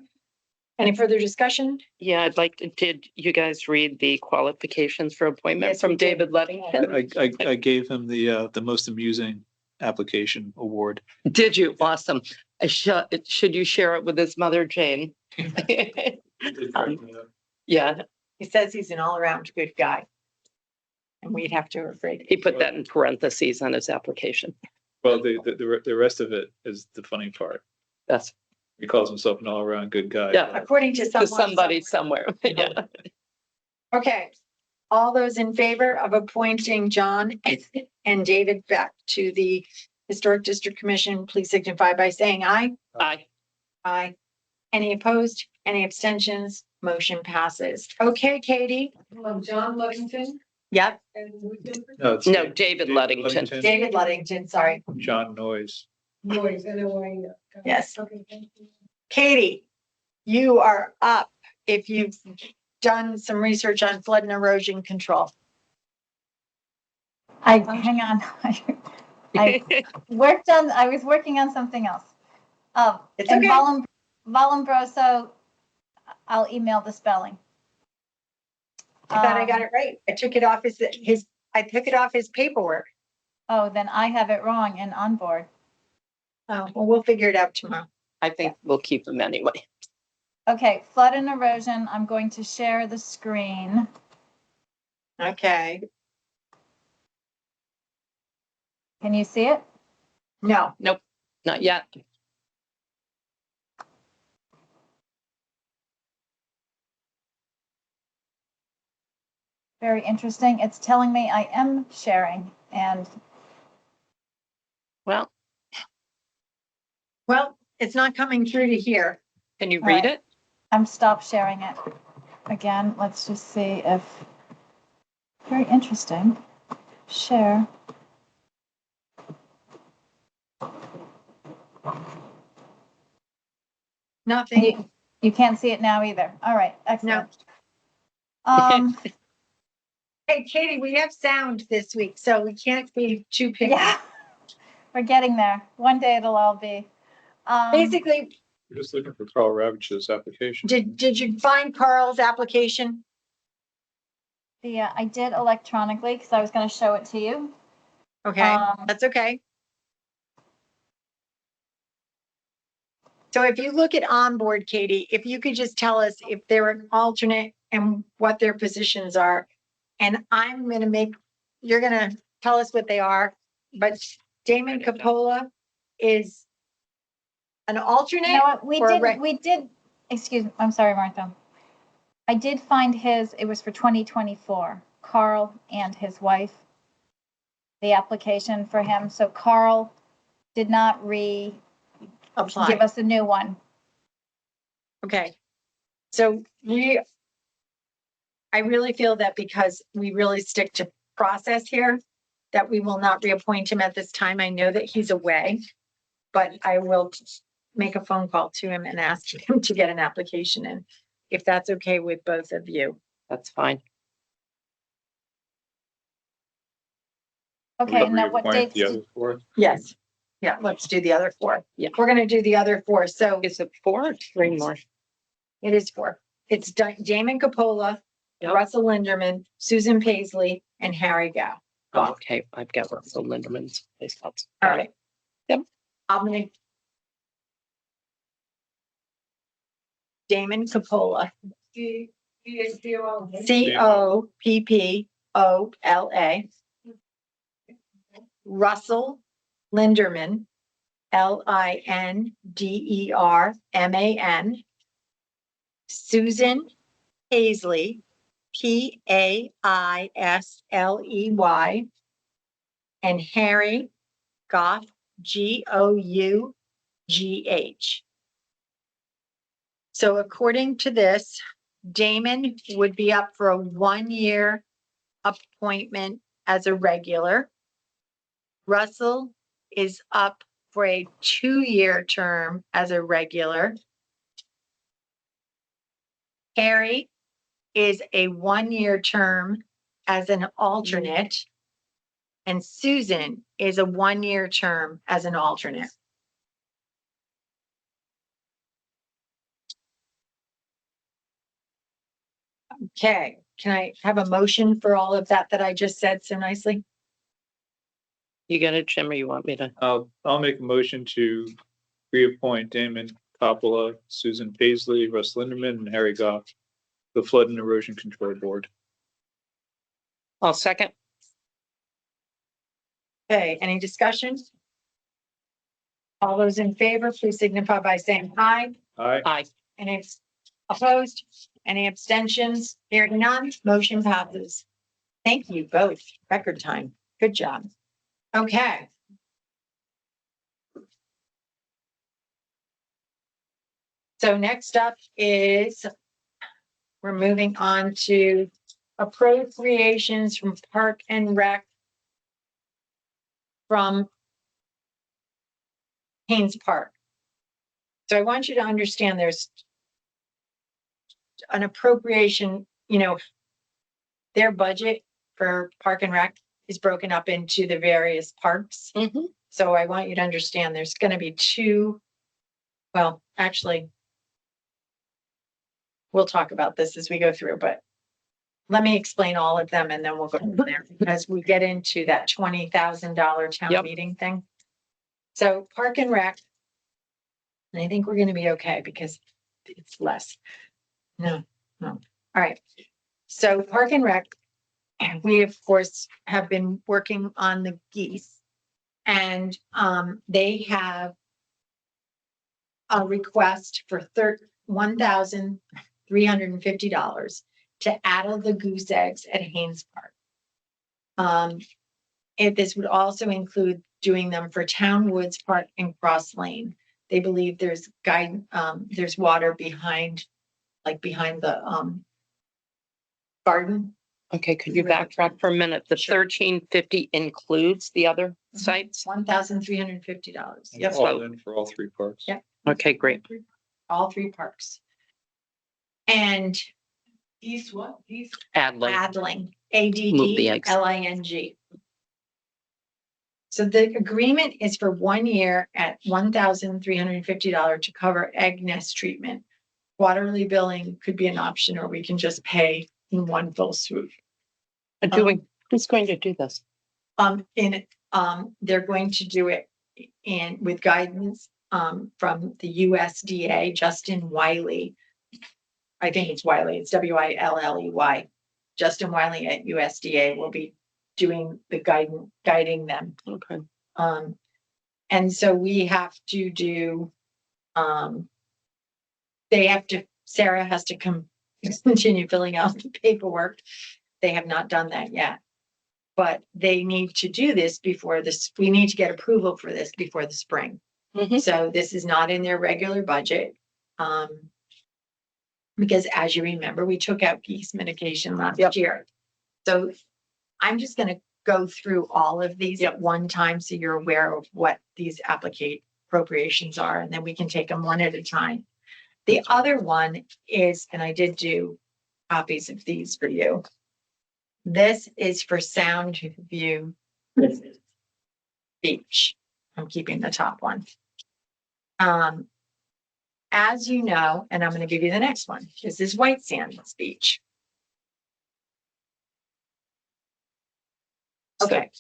Any further discussion?
Yeah, did you guys read the qualifications for appointment
Yes, we
from
did.
David Luddington?
I gave him the most amusing application award.
Did you? Awesome. Should you share it with his mother, Jane? Yeah,
He says he's an all-around good guy. And we'd have to afraid.
he put that in parentheses on his application.
Well, the rest of it is the funny part.
That's,
He calls himself an all-around good guy.
Yeah.
According to
to
someone.
somebody somewhere. Yeah.
Okay. All those in favor of appointing John and David back to the Historic District Commission, please signify by saying aye.
Aye.
Aye. Any opposed? Any abstentions? Motion passes. Okay, Katie.
John Luddington.
Yep.
And
No, it's
No, David Luddington.
David Luddington, sorry.
John Noyes.
Noise, NOI.
Yes.
Okay, thank you.
Katie, you are up if you've done some research on flood and erosion control.
Hang on. I was working on something else.
It's
And
okay.
Vallombroso, I'll email the spelling.
I thought I got it right. I took it off his paperwork.
Oh, then I have it wrong and on board.
Oh, well, we'll figure it out tomorrow.
I think we'll keep them anyway.
Okay, flood and erosion. I'm going to share the screen.
Okay,
Can you see it?
no,
Nope, not yet.
Very interesting. It's telling me I am sharing and
Well,
well, it's not coming through to here.
can you
All
read
right.
it?
I'm stop sharing it. Again, let's just see if, very interesting. Share.
Nothing.
You can't see it now either. All right, excellent. Um,
Hey, Katie, we have sound this week, so we can't be too picky.
yeah, we're getting there. One day it'll all be.
Basically,
We're just looking for Carl Ravage's application.
did you find Carl's application?
I did electronically because I was going to show it to you.
Okay, that's okay. So if you look at onboard, Katie, if you could just tell us if they're an alternate and what their positions are. And I'm gonna make, you're gonna tell us what they are, but Damon Capola is an alternate?
You know what?
or a rec-
We did, excuse me, I'm sorry, Martha. I did find his, it was for 2024, Carl and his wife, the application for him. So Carl did not give
Apply,
us a new one.
okay. So I really feel that because we really stick to process here, that we will not reappoint him at this time. I know that he's away, but I will make a phone call to him and ask him to get an application in, if that's okay with both of you.
That's fine.
Okay,
We
now what
reappoint
dates?
the other four.
Yes. Yeah, let's do the other four.
Yeah.
We're gonna do the other four. So
Is it 4 or 3 more?
it is four. It's Damon Capola,
Yep.
Russell Linderman, Susan Paisley, and Harry Gow.
Oh, okay, I've got Russell Linderman's place.
All right.
Yep.
I'm gonna. Damon Capola, Coppola. Russell Linderman, Linderman. Susan Paisley, Paisley. And Harry Goff, Gough. So according to this, Damon would be up for a 1-year appointment as a regular. Russell is up for a 2-year term as a regular. Harry is a 1-year term as an alternate. And Susan is a 1-year term as an alternate. Okay, can I have a motion for all of that I just said so nicely?
You got it, Jim, or you want me to?
I'll make a motion to reappoint Damon Coppola, Susan Paisley, Russ Linderman, and Harry Goff, the Flood and Erosion Control Board.
I'll second.
Okay, any discussion? All those in favor, please signify by saying aye.
Aye.
Aye.
Any opposed? Any abstentions? Hearing none, motion passes. Thank you both. Record time. Good job. Okay. So next up is, we're moving on to appropriations from Park and Rec from Haynes Park. So I want you to understand there's an appropriation, their budget for Park and Rec is broken up into the various parks.
Mhm.
So I want you to understand there's going to be actually, we'll talk about this as we go through, but let me explain all of them and then we'll go from there as we get into that $20,000 town
Yep.
meeting thing. So Park and Rec And I think we're gonna be okay because it's less. No, no. All right. So Park and Rec, we of course have been working on the geese. And they have a request for $1,350 to addle the goose eggs at Haynes Park. If this would also include doing them for Town Woods Park and Cross Lane. They believe there's there's water behind the garden.
Okay, could you backtrack for a minute? The
Sure.
1350 includes the other sites?
$1,350. Yep.
All in for all three parks.
Yep.
Okay, great.
All three parks. And
East what? East?
Adley.
Addling,
Move the eggs.
ADDLING. So the agreement is for 1 year at $1,350 to cover egg nest treatment. Quarterly billing could be an option, or we can just pay in one full swoop.
Who's going to do this?
They're going to do it with guidance from the USDA, Justin Wiley. I think it's Wiley, it's WILLEY. Justin Wiley at USDA will be doing the guiding them.
Okay.
And so we have to do, Sarah has to continue filling out the paperwork. They have not done that yet. But they need to do this before this, we need to get approval for this before the spring.
Mhm.
So this is not in their regular budget. Because as you remember, we took out geese mitigation last year. So I'm just gonna go through all of these at one time, so you're aware of what these appropriations are, and then we can take them one at a time. The other one is, and I did do copies of these for you. This is for Sound View Beach. I'm keeping the top one. As you know, and I'm going to give you the next one. This is White Sands Beach. Okay,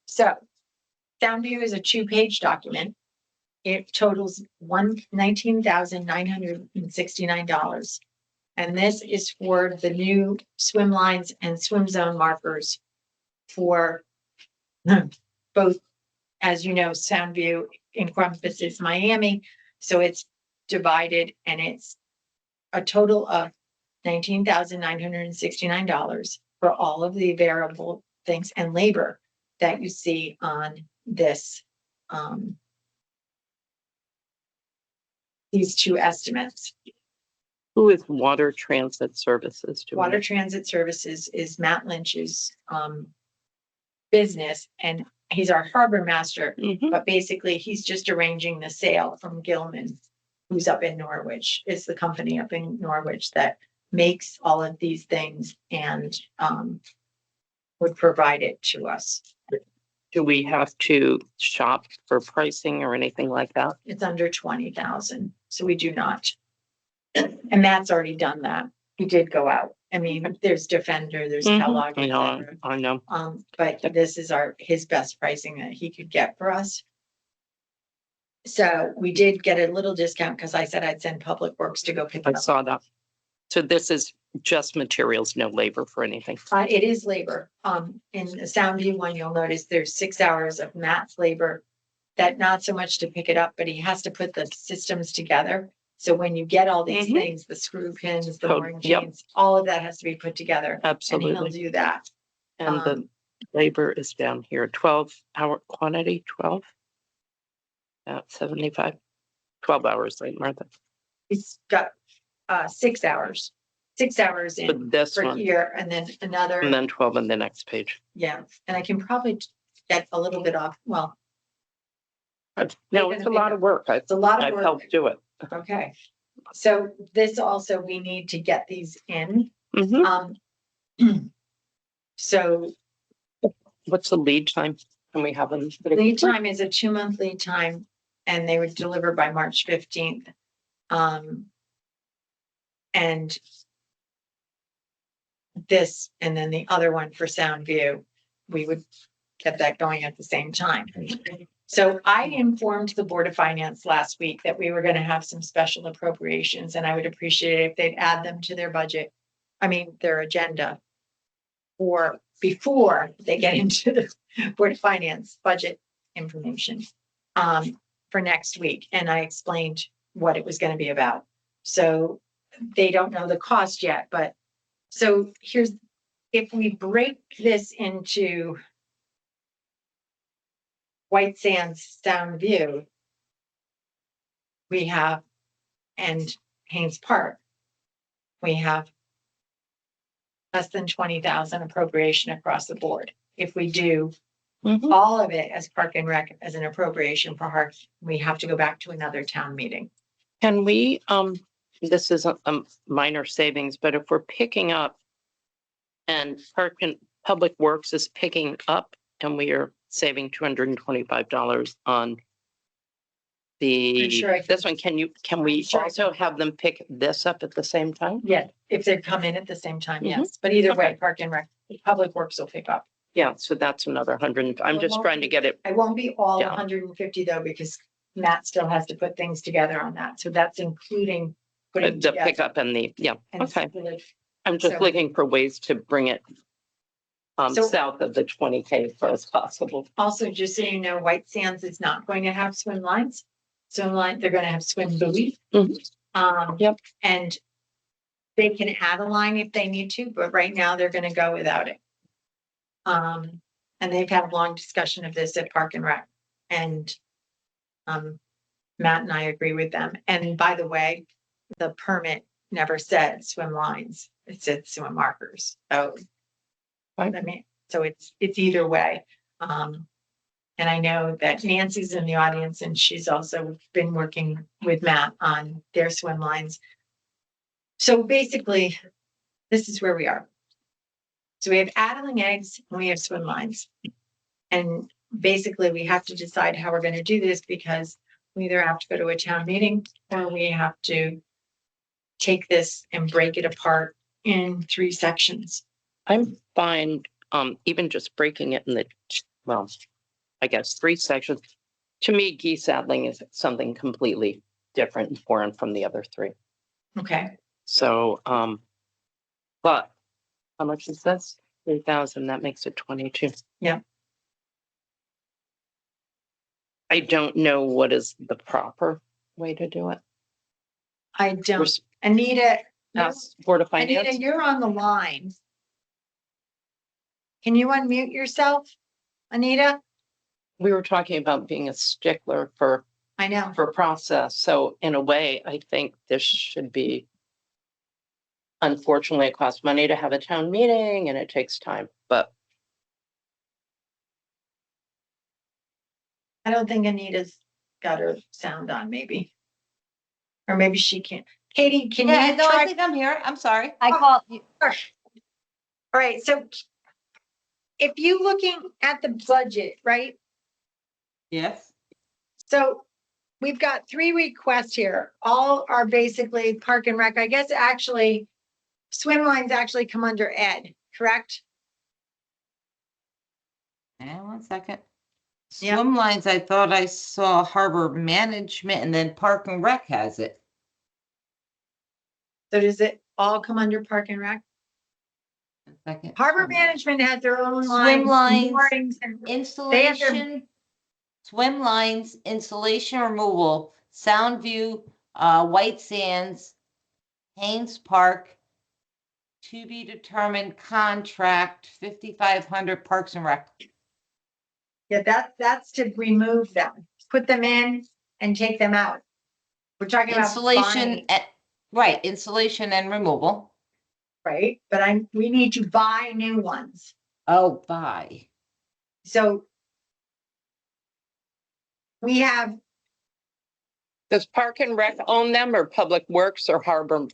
so Soundview is a 2-page document. It totals $19,969. And this is for the new swim lines and swim zone markers for both, as you know, Soundview encompasses Miami. So it's divided, and it's a total of $19,969 for all of the variable things and labor that you see on this, these two estimates.
Who is Water Transit Services doing?
Water Transit Services is Matt Lynch's business, and he's our harbor master,
Mhm.
but basically he's just arranging the sale from Gilman, who's up in Norwich. It's the company up in Norwich that makes all of these things and would provide it to us.
Do we have to shop for pricing or anything like that?
It's under 20,000, so we do not. And Matt's already done that. He did go out. I mean, there's Defender, there's
Mhm.
Kellogg,
I
et
know,
cetera.
I know.
But this is his best pricing that he could get for us. So we did get a little discount because I said I'd send Public Works to go pick
I
it up.
saw that. So this is just materials, no labor for anything.
It is labor. In the Soundview one, you'll notice there's 6 hours of Matt's labor. That not so much to pick it up, but he has to put the systems together. So when you get all these
Mhm.
things, the screw pins, the
Code,
mooring
yep.
chains, all of that has to be put together. And he'll
Absolutely.
do that.
And the labor is down here, 12-hour quantity, 12? At 75, 12 hours, right, Martha?
He's got 6 hours. 6 hours
For
in
this
for
one,
here, and then another.
and then 12 on the next page.
Yeah, and I can probably get a little bit off. Well,
No, it's a lot of work.
it's a lot of
I've
work.
helped do it.
Okay. So this also, we need to get these in.
Mhm.
So
What's the lead time? Can we have them?
lead time is a 2-month lead time, and they would deliver by March 15th. And this, and then the other one for Soundview, we would get that going at the same time. So I informed the Board of Finance last week that we were gonna have some special appropriations, and I would appreciate it if they'd add them to their budget. I mean, their agenda. Or before they get into the Board of Finance budget information. For next week, and I explained what it was gonna be about. So they don't know the cost yet, but, so here's, if we break this into White Sands, Sound View, we have, and Haynes Park, we have less than 20,000 appropriation across the board. If we do
Mhm.
all of it as Park and Rec as an appropriation for Park, we have to go back to another town meeting.
Can we, this is a minor savings, but if we're picking up and Public Works is picking up and we are saving $225 on
sure I can-
this one, can we
Sure I
also have them pick this up at the same time?
Yeah, if they come in at the same time,
Mhm.
yes, but either way,
Okay.
Park and Rec, Public Works will pick up.
Yeah, so that's another 100. I'm just trying to get it.
I won't be all
Yeah.
150 though, because Matt still has to put things together on that, so that's including putting
The
together.
pickup and
and
okay.
split.
I'm just
so-
looking for ways to bring it
So-
south of the 20K as far as possible.
Also, just so you know, White Sands is not going to have swim lines. Swim line, they're gonna have swim buoy.
Mhm. Yep.
And they can add a line if they need to, but right now they're gonna go without it. And they've had a long discussion of this at Park and Rec, and Matt and I agree with them. And by the way, the permit never said swim lines, it said swim markers. So, I
Fine.
mean, so it's either way. And I know that Nancy's in the audience and she's also been working with Matt on their swim lines. So basically, this is where we are. So we have addling eggs and we have swim lines. And basically, we have to decide how we're gonna do this because we either have to go to a town meeting or we have to take this and break it apart in 3 sections.
I'm fine, even just breaking it in well, I guess 3 sections. To me, geese saddling is something completely different and foreign from the other 3.
Okay,
So, but how much is this? 3,000, that makes it 22.
Yeah.
I don't know what is the proper way to do it.
I
We're
don't, Anita,
ask Board of
Anita,
Finance.
you're on the line. Can you unmute yourself, Anita?
We were talking about being a stickler for
I know.
process. So in a way, I think this should be. Unfortunately, it costs money to have a town meeting and it takes time, but
I don't think Anita's got her sound on, maybe. Or maybe she can't. Katie, can
Yeah,
you
no, I
try?
think I'm here. I'm sorry.
I called you.
All right, so if you looking at the budget, right?
Yes.
So we've got 3 requests here. All are basically Park and Rec. I guess actually swim lines actually come under Ed, correct?
And 1 second.
Yeah.
Swim lines, I thought I saw harbor management and then Park and Rec has it.
So does it all come under Park and Rec?
1 second.
Harbor
Swim-
management has their own
Swim
lines,
lines.
moorings, and
Installation, swim lines, installation removal, Sound View, White Sands, Haynes Park, to be determined contract, 5,500 Parks and Rec.
yeah, that's to remove them, put them in and take them out. We're talking about
Installation,
buying,
right, installation and removal.
right? But we need to buy new ones.
Oh, buy.
So we have,
does Park and Rec own them or Public Works or Harbor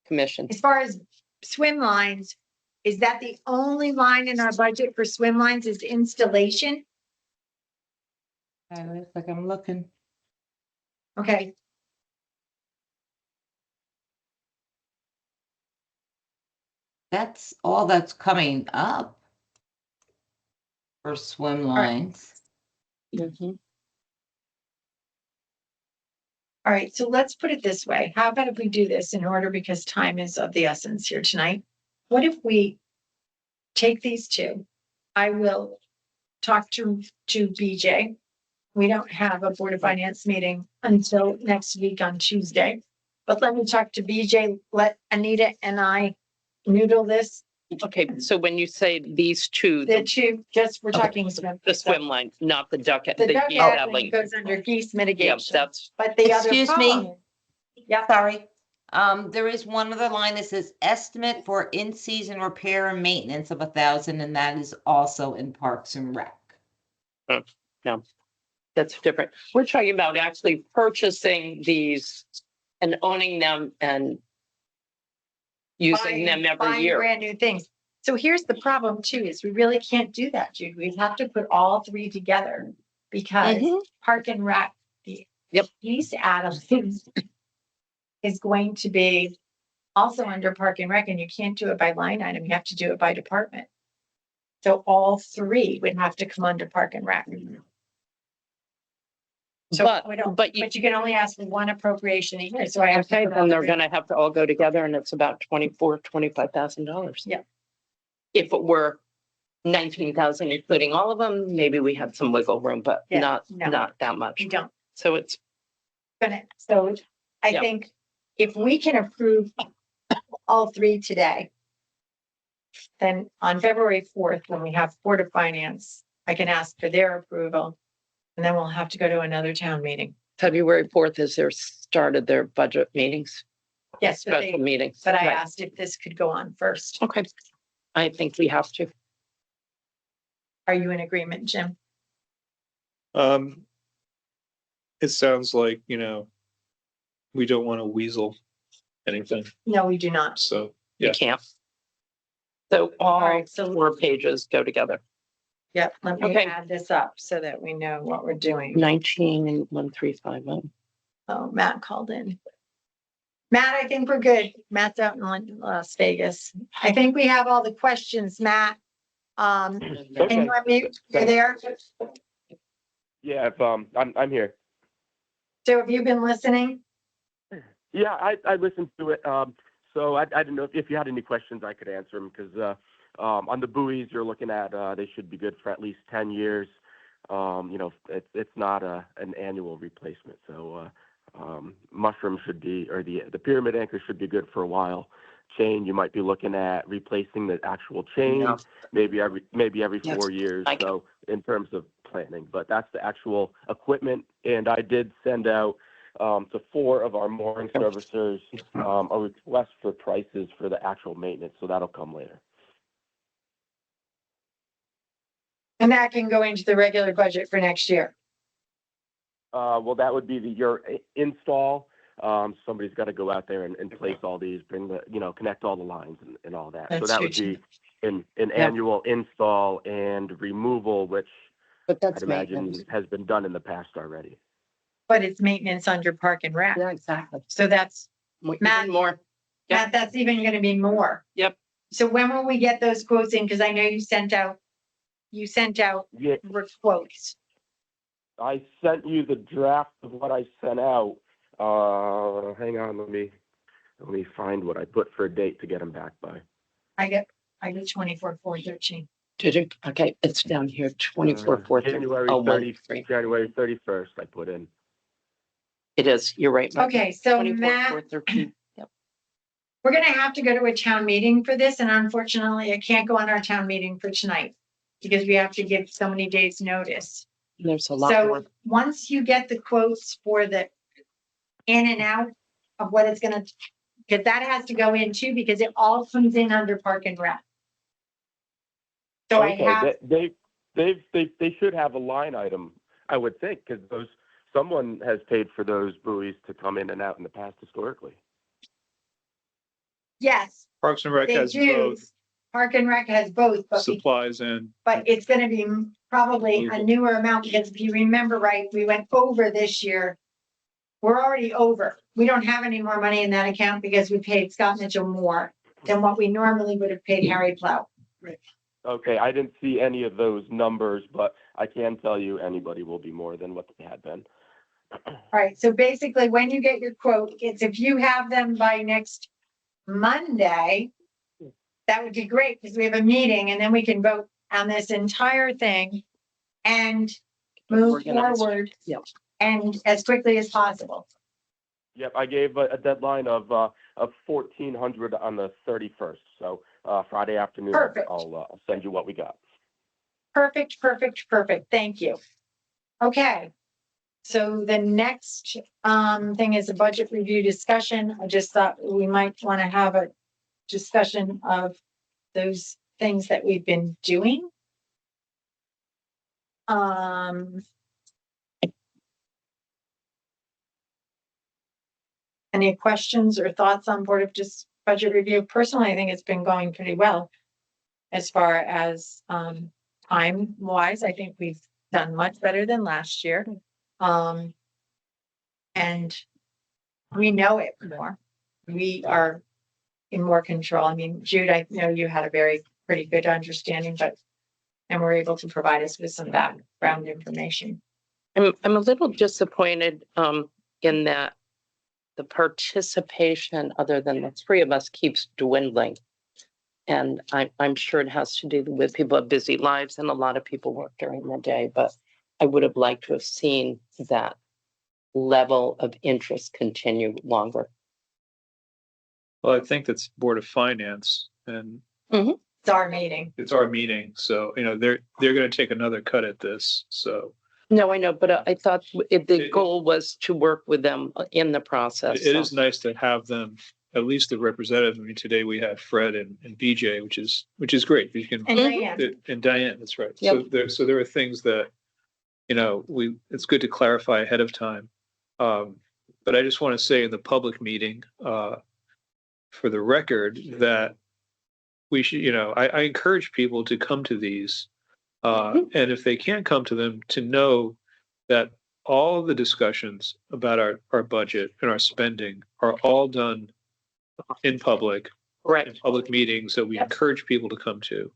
Commission?
as far as swim lines, is that the only line in our budget for swim lines is installation?
Looks like I'm looking.
Okay,
That's all that's coming up for swim lines.
Mhm.
All right, so let's put it this way. How about if we do this in order, because time is of the essence here tonight? What if we take these two? I will talk to BJ. We don't have a Board of Finance meeting until next week on Tuesday. But let me talk to BJ, let Anita and I noodle this.
Okay, so when you say these two,
The two, just, we're talking swim.
the swim line, not the duck,
The
the
duck
geese
hatchling
settling.
goes under geese
Yeah,
mitigation,
that's,
but the other
Excuse me?
problem. Yeah,
Sorry. There is one other line that says estimate for in-season repair and maintenance of 1,000, and that is also in Parks and Rec.
no, that's different. We're talking about actually purchasing these and owning them and using them every
buying
year.
brand new things. So here's the problem too, is we really can't do that, Jude. We have to put all three together because
Mhm.
Park and Rec, the
Yep.
lease Adams is going to be also under Park and Rec, and you can't do it by line item. You have to do it by department. So all three would have to come under Park and Rec. So we don't,
But you,
but you can only ask for one appropriation a year, so I have to.
okay,
put all
then they're
three.
gonna have to all go together and it's about $25,000.
Yeah.
If it were 19,000, including all of them, maybe we had some wiggle room, but
Yeah,
not
no.
that much.
We don't.
So it's,
So I
Yeah.
think if we can approve all three today, then on February 4th, when we have Board of Finance, I can ask for their approval. And then we'll have to go to another town meeting.
February 4th is their started their budget meetings,
Yes, but
special meetings.
but I
Right.
asked if this could go on first.
Okay, I think we have to.
Are you in agreement, Jim?
It sounds like, we don't want to weasel anything,
No, we do not.
so,
You
yeah.
can't. So all
right, so-
4 pages go together.
Yep, let me
Okay.
add this up so that we know what we're doing.
19 and 1351.
Oh, Matt called in. Matt, I think we're good. Matt's out in Las Vegas. I think we have all the questions, Matt. Can you unmute? You're there?
Yeah, if, I'm here.
So have you been listening?
Yeah, I listened to it. So I didn't know if you had any questions I could answer them because on the buoys you're looking at they should be good for at least 10 years. It's not an annual replacement. So mushroom should be, or the pyramid anchor should be good for a while. Chain, you might be looking at replacing the actual chain,
Yeah.
maybe every
Yes,
4 years.
I can-
So in terms of planning, but that's the actual equipment. And I did send out to 4 of our mooring servicers a request for prices for the actual maintenance. So that'll come later.
And that can go into the regular budget for next year.
Well, that would be your install. Somebody's got to go out there and place all these, bring connect all the lines and all that. So
That's
that would
huge.
be an annual install and removal, which
But that's
I'd imagine
maintenance.
has been done in the past already.
But it's maintenance under Park and Rec.
Yeah, exactly.
So that's,
Even
Matt-
more. Yep.
Matt, that's even gonna be more.
Yep.
So when will we get those quotes in? Because I know you sent out
Yeah,
quotes.
I sent you the draft of what I sent out. Hang on, let me find what I put for a date to get them back by.
I get 24/4/13.
Did you? Okay, it's down here, 24, 4,
January
1,
January 31st, I put in.
It is, you're right. Martha.
Okay, so
24,
Matt,
4, 13. Yep.
we're gonna have to go to a town meeting for this, and unfortunately, I can't go on our town meeting for tonight. Because we have to give so many days' notice.
There's a lot
So
more.
once you get the quotes for the in and out of what it's gonna, because that has to go in too, because it all comes in under Park and Rec. So I have,
They should have a line item, I would think, because someone has paid for those buoys to come in and out in the past historically.
yes,
Parks and Rec
they
has
do.
both
Park and Rec has both,
supplies and,
but it's gonna be probably a newer amount, because if you remember right, we went over this year. We're already over. We don't have any more money in that account because we paid Scott Mitchell more than what we normally would have paid Harry Plow.
Okay, I didn't see any of those numbers, but I can tell you anybody will be more than what they had been.
All right, so basically, when you get your quote, it's if you have them by next Monday, that would be great, because we have a meeting, and then we can vote on this entire thing and move
Organized.
forward.
Yep.
And as quickly as possible.
Yep, I gave a deadline of 1400 on the 31st. So Friday afternoon,
Perfect.
I'll send you what we got.
Perfect, perfect, perfect. Thank you. Okay. So the next thing is a budget review discussion. I just thought we might want to have a discussion of those things that we've been doing. Any questions or thoughts on Board of just budget review? Personally, I think it's been going pretty well. As far as time wise, I think we've done much better than last year. And we know it more. We are in more control. I mean, Jude, I know you had a pretty good understanding, and were able to provide us with some background information.
I'm a little disappointed in that the participation, other than the three of us, keeps dwindling. And I'm sure it has to do with people have busy lives and a lot of people work during the day, but I would have liked to have seen that level of interest continue longer.
Well, I think that's Board of Finance, and
It's our meeting.
it's our meeting, so, you know, they're gonna take another cut at this, so.
No, I know, but I thought the goal was to work with them in the process.
It is nice to have them, at least the representative. I mean, today we had Fred and BJ, which is great. You can,
And Diane.
and Diane, that's right.
Yep.
So there are things that, you know, it's good to clarify ahead of time. But I just want to say in the public meeting, for the record, that we should, you know, I encourage people to come to these. And if they can't come to them, to know that all of the discussions about our budget and our spending are all done in public,
Right.
in public meetings that we encourage people to come to.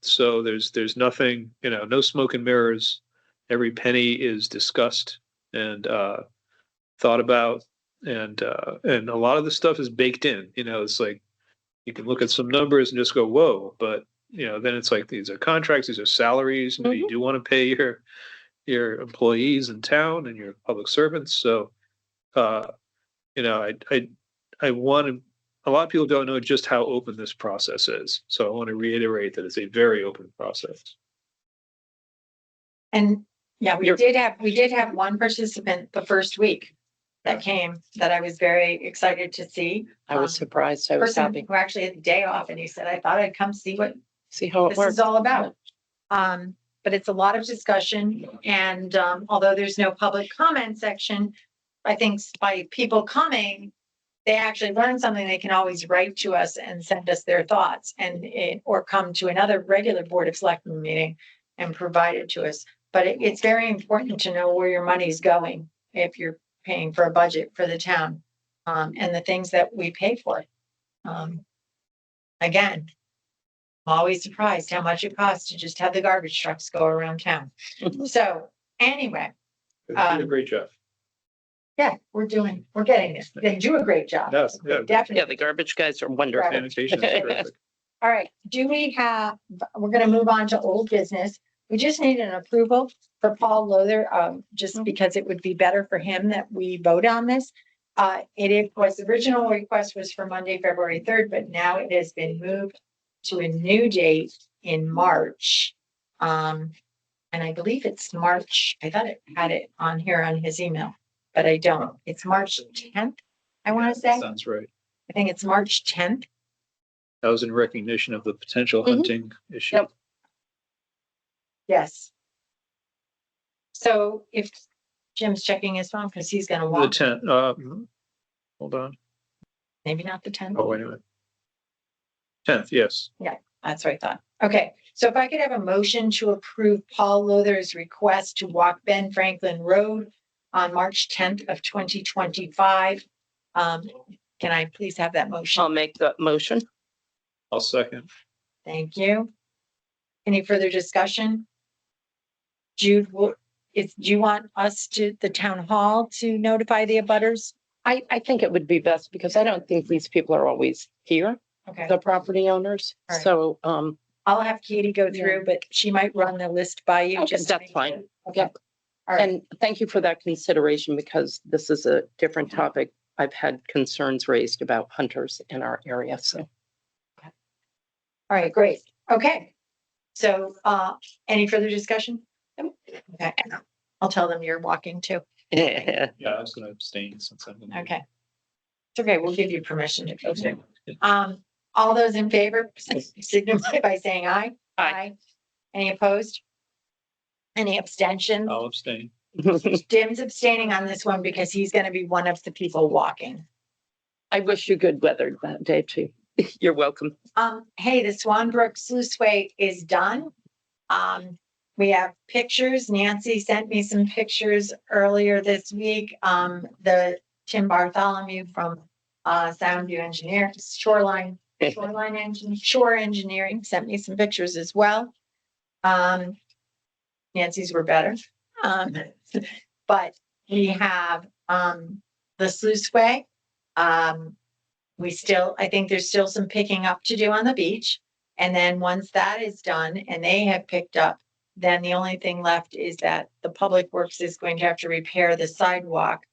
So there's nothing, you know, no smoke and mirrors. Every penny is discussed and thought about, and a lot of the stuff is baked in. You know, it's like you can look at some numbers and just go, whoa, but you know, then it's like these are contracts, these are salaries. Maybe you do want to pay your employees in town and your public servants. So, you know, I want to, a lot of people don't know just how open this process is. So I want to reiterate that it's a very open process.
And yeah, we did have one participant the first week that came that I was very excited to see.
I was surprised. I was
Person
happy.
who actually had the day off, and he said, I thought I'd come see what
How it
this
works.
is all about. But it's a lot of discussion, and although there's no public comment section, I think by people coming, they actually learn something. They can always write to us and send us their thoughts, or come to another regular Board of Selectmen meeting and provide it to us. But it's very important to know where your money's going if you're paying for a budget for the town, and the things that we pay for. Again, I'm always surprised how much it costs to just have the garbage trucks go around town. So anyway,
You did a great job.
yeah, we're getting this. They do a great job.
Yes, yeah.
Definitely.
Yeah, the garbage guys are wonderful.
Sanitation is terrific.
All right, we're gonna move on to old business. We just need an approval for Paul Lothar, just because it would be better for him that we vote on this. It was, the original request was for Monday, February 3rd, but now it has been moved to a new date in March. And I believe it's March, I thought it had it on here on his email, but I don't. It's March 10th, I want to say.
Sounds right.
I think it's March 10th.
That was in recognition of the potential hunting issue.
Yep.
Yes. So if Jim's checking his phone, because he's gonna
The
walk,
10th, hold on.
maybe not the 10th.
Oh, wait a minute. 10th, yes.
That's what I thought. Okay, so if I could have a motion to approve Paul Lothar's request to walk Ben Franklin Road on March 10th of 2025. Can I please have that
I'll
motion?
make the motion.
I'll second.
Thank you. Any further discussion? Jude, do you want us to, the town hall to notify the abutters?
I think it would be best because I don't think these people are always here,
Okay,
the property owners.
All right.
So,
I'll have Katie go through, but she might run the list by you.
Okay,
Just to
that's
make
fine.
sure. Okay.
Yep.
All right.
And thank you for that consideration because this is a different topic. I've had concerns raised about hunters in our area, so.
All right, great. Okay. So, any further discussion? Okay. I'll tell them you're walking too.
Yeah, I was gonna abstain since I'm.
Okay. It's okay. We'll give you permission to go too. All those in favor signify by saying aye.
Aye.
Any opposed? Any abstentions?
I'll abstain.
Dim's abstaining on this one because he's gonna be one of the people walking.
I wish you good weather that day too. You're welcome.
Hey, the Swanbrook Sluiceway is done. We have pictures. Nancy sent me some pictures earlier this week. The Tim Bartholomew from Soundview Engineering, Shore Engineering sent me some pictures as well. Nancy's were better. But we have the sluiceway. I think there's still some picking up to do on the beach. And then once that is done and they have picked up, then the only thing left is that the Public Works is going to have to repair the sidewalk,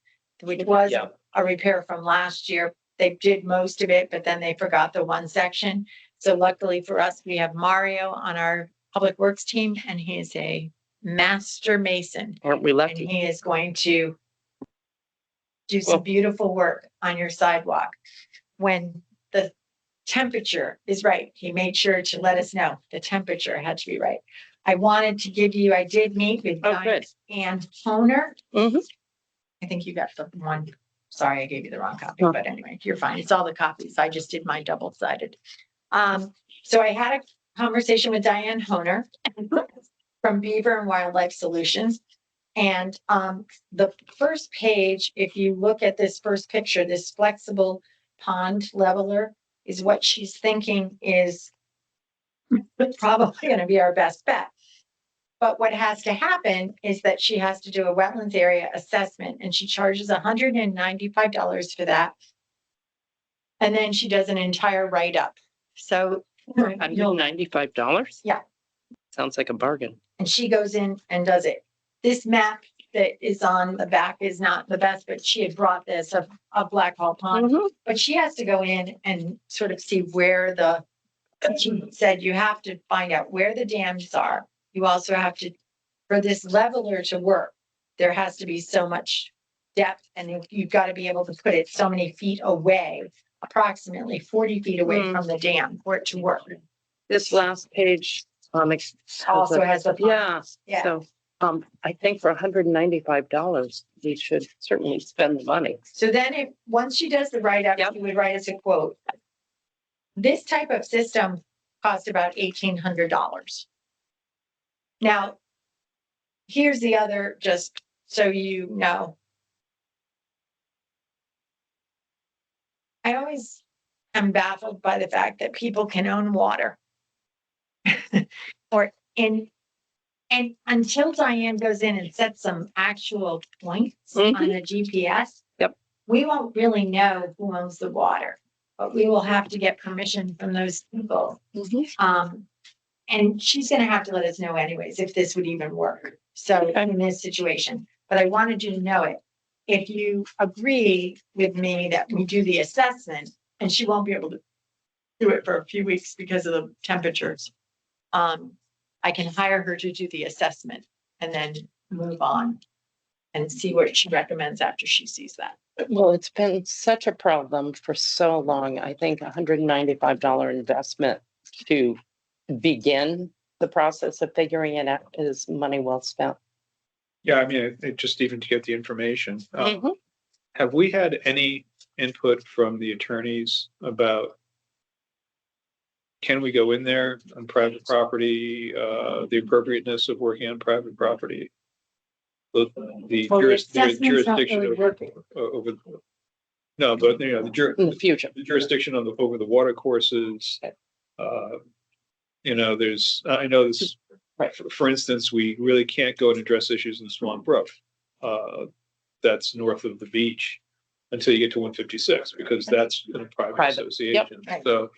which was
Yeah.
a repair from last year. They did most of it, but then they forgot the one section. So luckily for us, we have Mario on our Public Works team and he is a master mason.
Aren't we
And
lucky?
he is going to do some beautiful work on your sidewalk. When the temperature is right, he made sure to let us know the temperature had to be right. I did meet with
Oh, good.
Diane Honer.
Mhm.
I think you got the one. Sorry, I gave you the wrong copy,
Huh.
but anyway, you're fine. It's all the copies. I just did my double-sided. So I had a conversation with Diane Honer from Beaver and Wildlife Solutions. And the first page, if you look at this first picture, this flexible pond leveler is what she's thinking is probably going to be our best bet. But what has to happen is that she has to do a wetlands area assessment and she charges $195 for that. And then she does an entire write-up. So you'll
$195?
Yeah.
Sounds like a bargain.
and she goes in and does it. This map that is on the back is not the best, but she had brought this of Black Hall Pond.
Mhm.
But she has to go in and sort of see where she said you have to find out where the dams are. You also have to, for this leveler to work, there has to be so much depth and you've got to be able to put it so many feet away, approximately 40 feet away from the dam for it to work.
This last page,
Also has the.
Yeah,
Yeah.
so, I think for $195, we should certainly spend the money.
So then once she does the write-up,
Yep.
she would write us a quote. This type of system cost about $1,800. Now, here's the other, just so you know. I always am baffled by the fact that people can own water. And until Diane goes in and sets some actual points on the GPS.
Yep.
We won't really know who owns the water, but we will have to get permission from those people. And she's gonna have to let us know anyways, if this would even work. So in this situation, but I wanted you to know it. If you agree with me that we do the assessment, and she won't be able to do it for a few weeks because of the temperatures. I can hire her to do the assessment and then move on and see what she recommends after she sees that.
Well, it's been such a problem for so long. I think $195 investment to begin the process of figuring it out is money well spent.
Yeah, I mean, it just even to get the information.
Mhm.
Have we had any input from the attorneys about can we go in there on private property, the appropriateness of working on private property? The jurisdiction over. No, but
In the future.
the jurisdiction over the water courses. I know there's
Right.
For instance, we really can't go and address issues in Swan Brook. That's north of the beach until you get to 156, because that's in a private association.
Right.
So,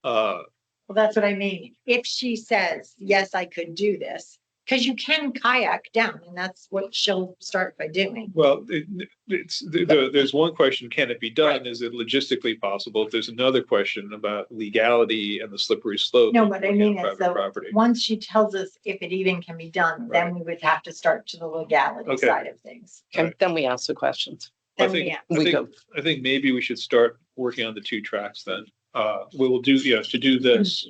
Well, that's what I mean. If she says, yes, I could do this, because you can kayak down, and that's what she'll start by doing.
well, there's one question, can it be done? Is it logistically possible? There's another question about legality and the slippery slope.
No,
of
what I
going
mean
on
is,
private
though,
property.
once she tells us if it even can be done, then we would have to start to the legality
Okay.
side of things.
Okay,
Right.
then we ask the questions.
I
Then
think,
we,
I
We
think,
go.
I think maybe we should start working on the 2 tracks then. We will do, to do this,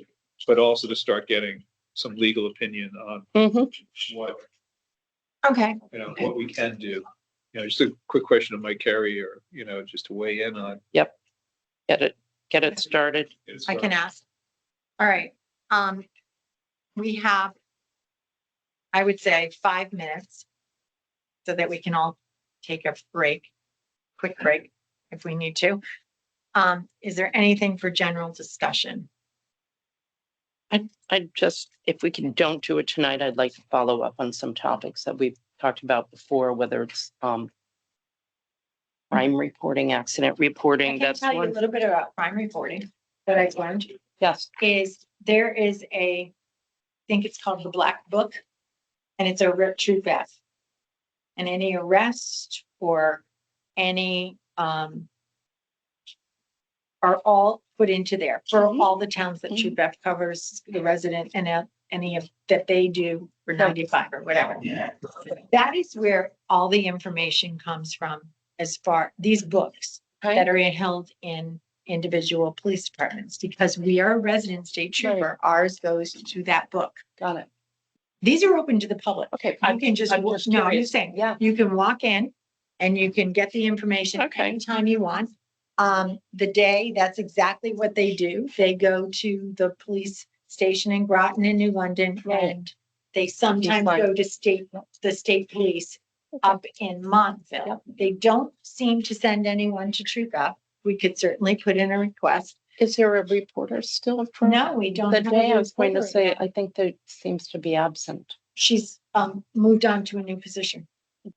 but also to start getting some legal opinion on what,
okay,
what we can do. Just a quick question of Mike Carey, or, just to weigh in on.
Get it started.
I can ask. All right, we have, I would say, 5 minutes so that we can all take a break, quick break if we need to. Is there anything for general discussion?
I just, if we don't do it tonight, I'd like to follow up on some topics that we've talked about before, whether it's crime reporting, accident
I
reporting.
can
That's
tell you a
one.
little bit about crime reporting that I've learned.
Yes.
Is there is I think it's called the Black Book, and it's over at Troop F. And any arrest or any are all put into there for all the towns that Troop F covers, the resident, and any of that they do for 95 or whatever. That is where all the information comes from, as far these books that are held in individual police departments, because we are a resident state trooper. Ours goes to that book.
Got it.
These are open to the public.
Okay.
You can just,
I'm just
no, I'm
curious.
just saying,
Yeah.
you can walk in and you can get the information anytime you want. The day, that's exactly what they do. They go to the police station in Groton in New London, and they sometimes go to the state police up in Montville. They don't seem to send anyone to Troop F. We could certainly put in a request.
Is there a reporter still? For
No, we don't.
The
have a
day I was going to
reporter
say,
now.
I think that seems to be absent.
She's moved on to a new position.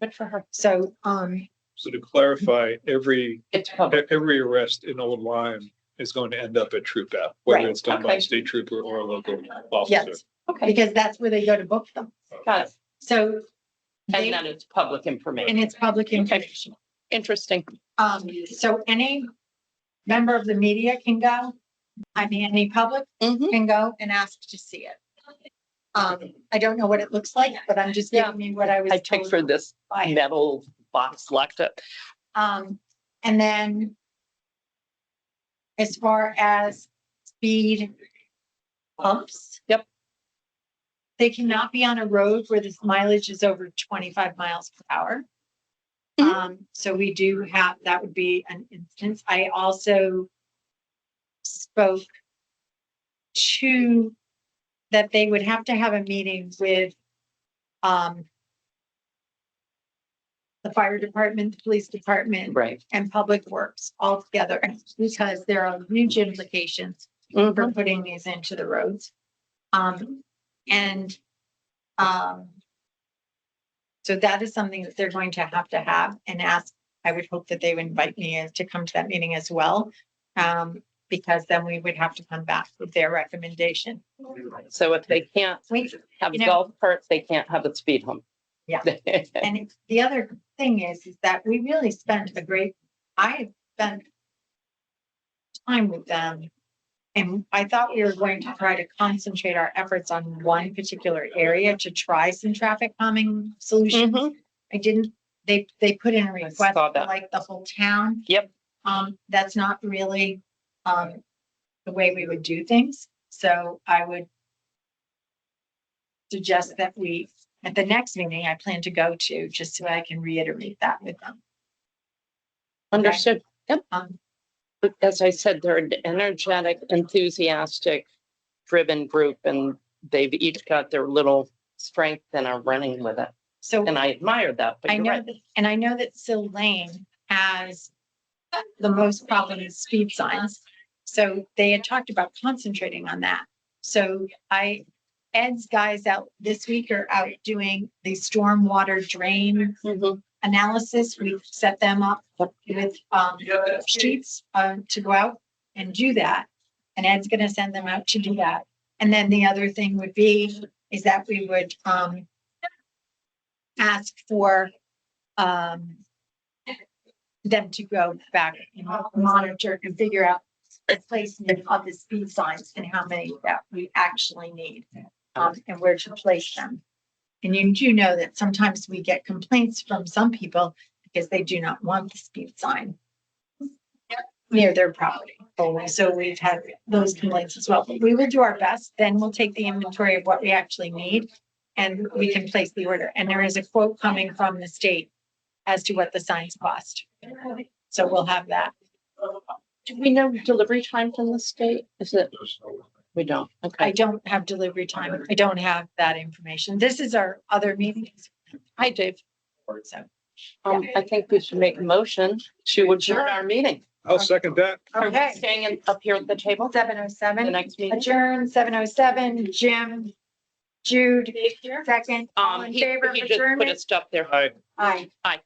Good for her.
So
So to clarify, every
It's public.
arrest in Old Lyme is going to end up at Troop F, whether
Right.
it's done by a
Okay.
state trooper or a local officer.
yes,
Okay.
because that's where they go to book them.
Got it.
So
And
they,
then it's public information.
and it's public information.
Interesting.
So any member of the media can go. I mean, any public can go and ask to see it. I don't know what it looks like, but I'm just giving you what I was
I
told
pictured this
by-
metal box locked up.
And then as far as speed bumps.
Yep.
They cannot be on a road where the mileage is over 25 miles per hour. So we do have, that would be an instance. I also spoke to that they would have to have a meeting with the fire department, the police department,
Right.
and public works all together, because there are huge implications for putting these into the roads. So that is something that they're going to have and ask. I would hope that they would invite me to come to that meeting as well. Because then we would have to come back with their recommendation.
So if they can't have
you know-
golf carts, they can't have a speed hump.
Yeah. And the other thing is that we really spent I spent time with them. And I thought we were going to try to concentrate our efforts on one particular area to try some traffic calming solutions. I didn't, they put in a request
saw
for
that.
like the whole town.
Yep.
That's not really the way we would do things. So I would suggest that we, at the next meeting I plan to go to, just so I can reiterate that with them.
Understood. Yep.
Um,
But as I said, they're an energetic, enthusiastic, driven group, and they've each got their little strength and are running with it.
So
And I admire that, but
I
you're
know
right.
that, and I know that Sill Lane has the most problem with speed signs. So they had talked about concentrating on that. So Ed's guys out this week are out doing the stormwater drain analysis. We've set them up with sheets to go out and do that. And Ed's gonna send them out to do that. And then the other thing would be is that we would ask for them to go back and monitor and figure out the placement of the speed signs and how many that we actually need, and where to place them. And you do know that sometimes we get complaints from some people because they do not want the speed sign near their property. So we've had those complaints as well. But we will do our best. Then we'll take the inventory of what we actually need and we can place the order. And there is a quote coming from the state as to what the signs cost. So we'll have that.
Do we know delivery time from the state? Is it? We don't.
I
Okay.
don't have delivery time. I don't have that information. This is our other meetings.
Hi, Dave.
So,
I think we should make a motion to adjourn our meeting.
I'll second that.
Are we
okay.
staying up here at the table?
7:07.
The next meeting?
Adjourn, 7:07. Jim, Jude, second. All in
He
favor of
just put
adjournment?
his stuff there.
Hi.
Aye.
Hi.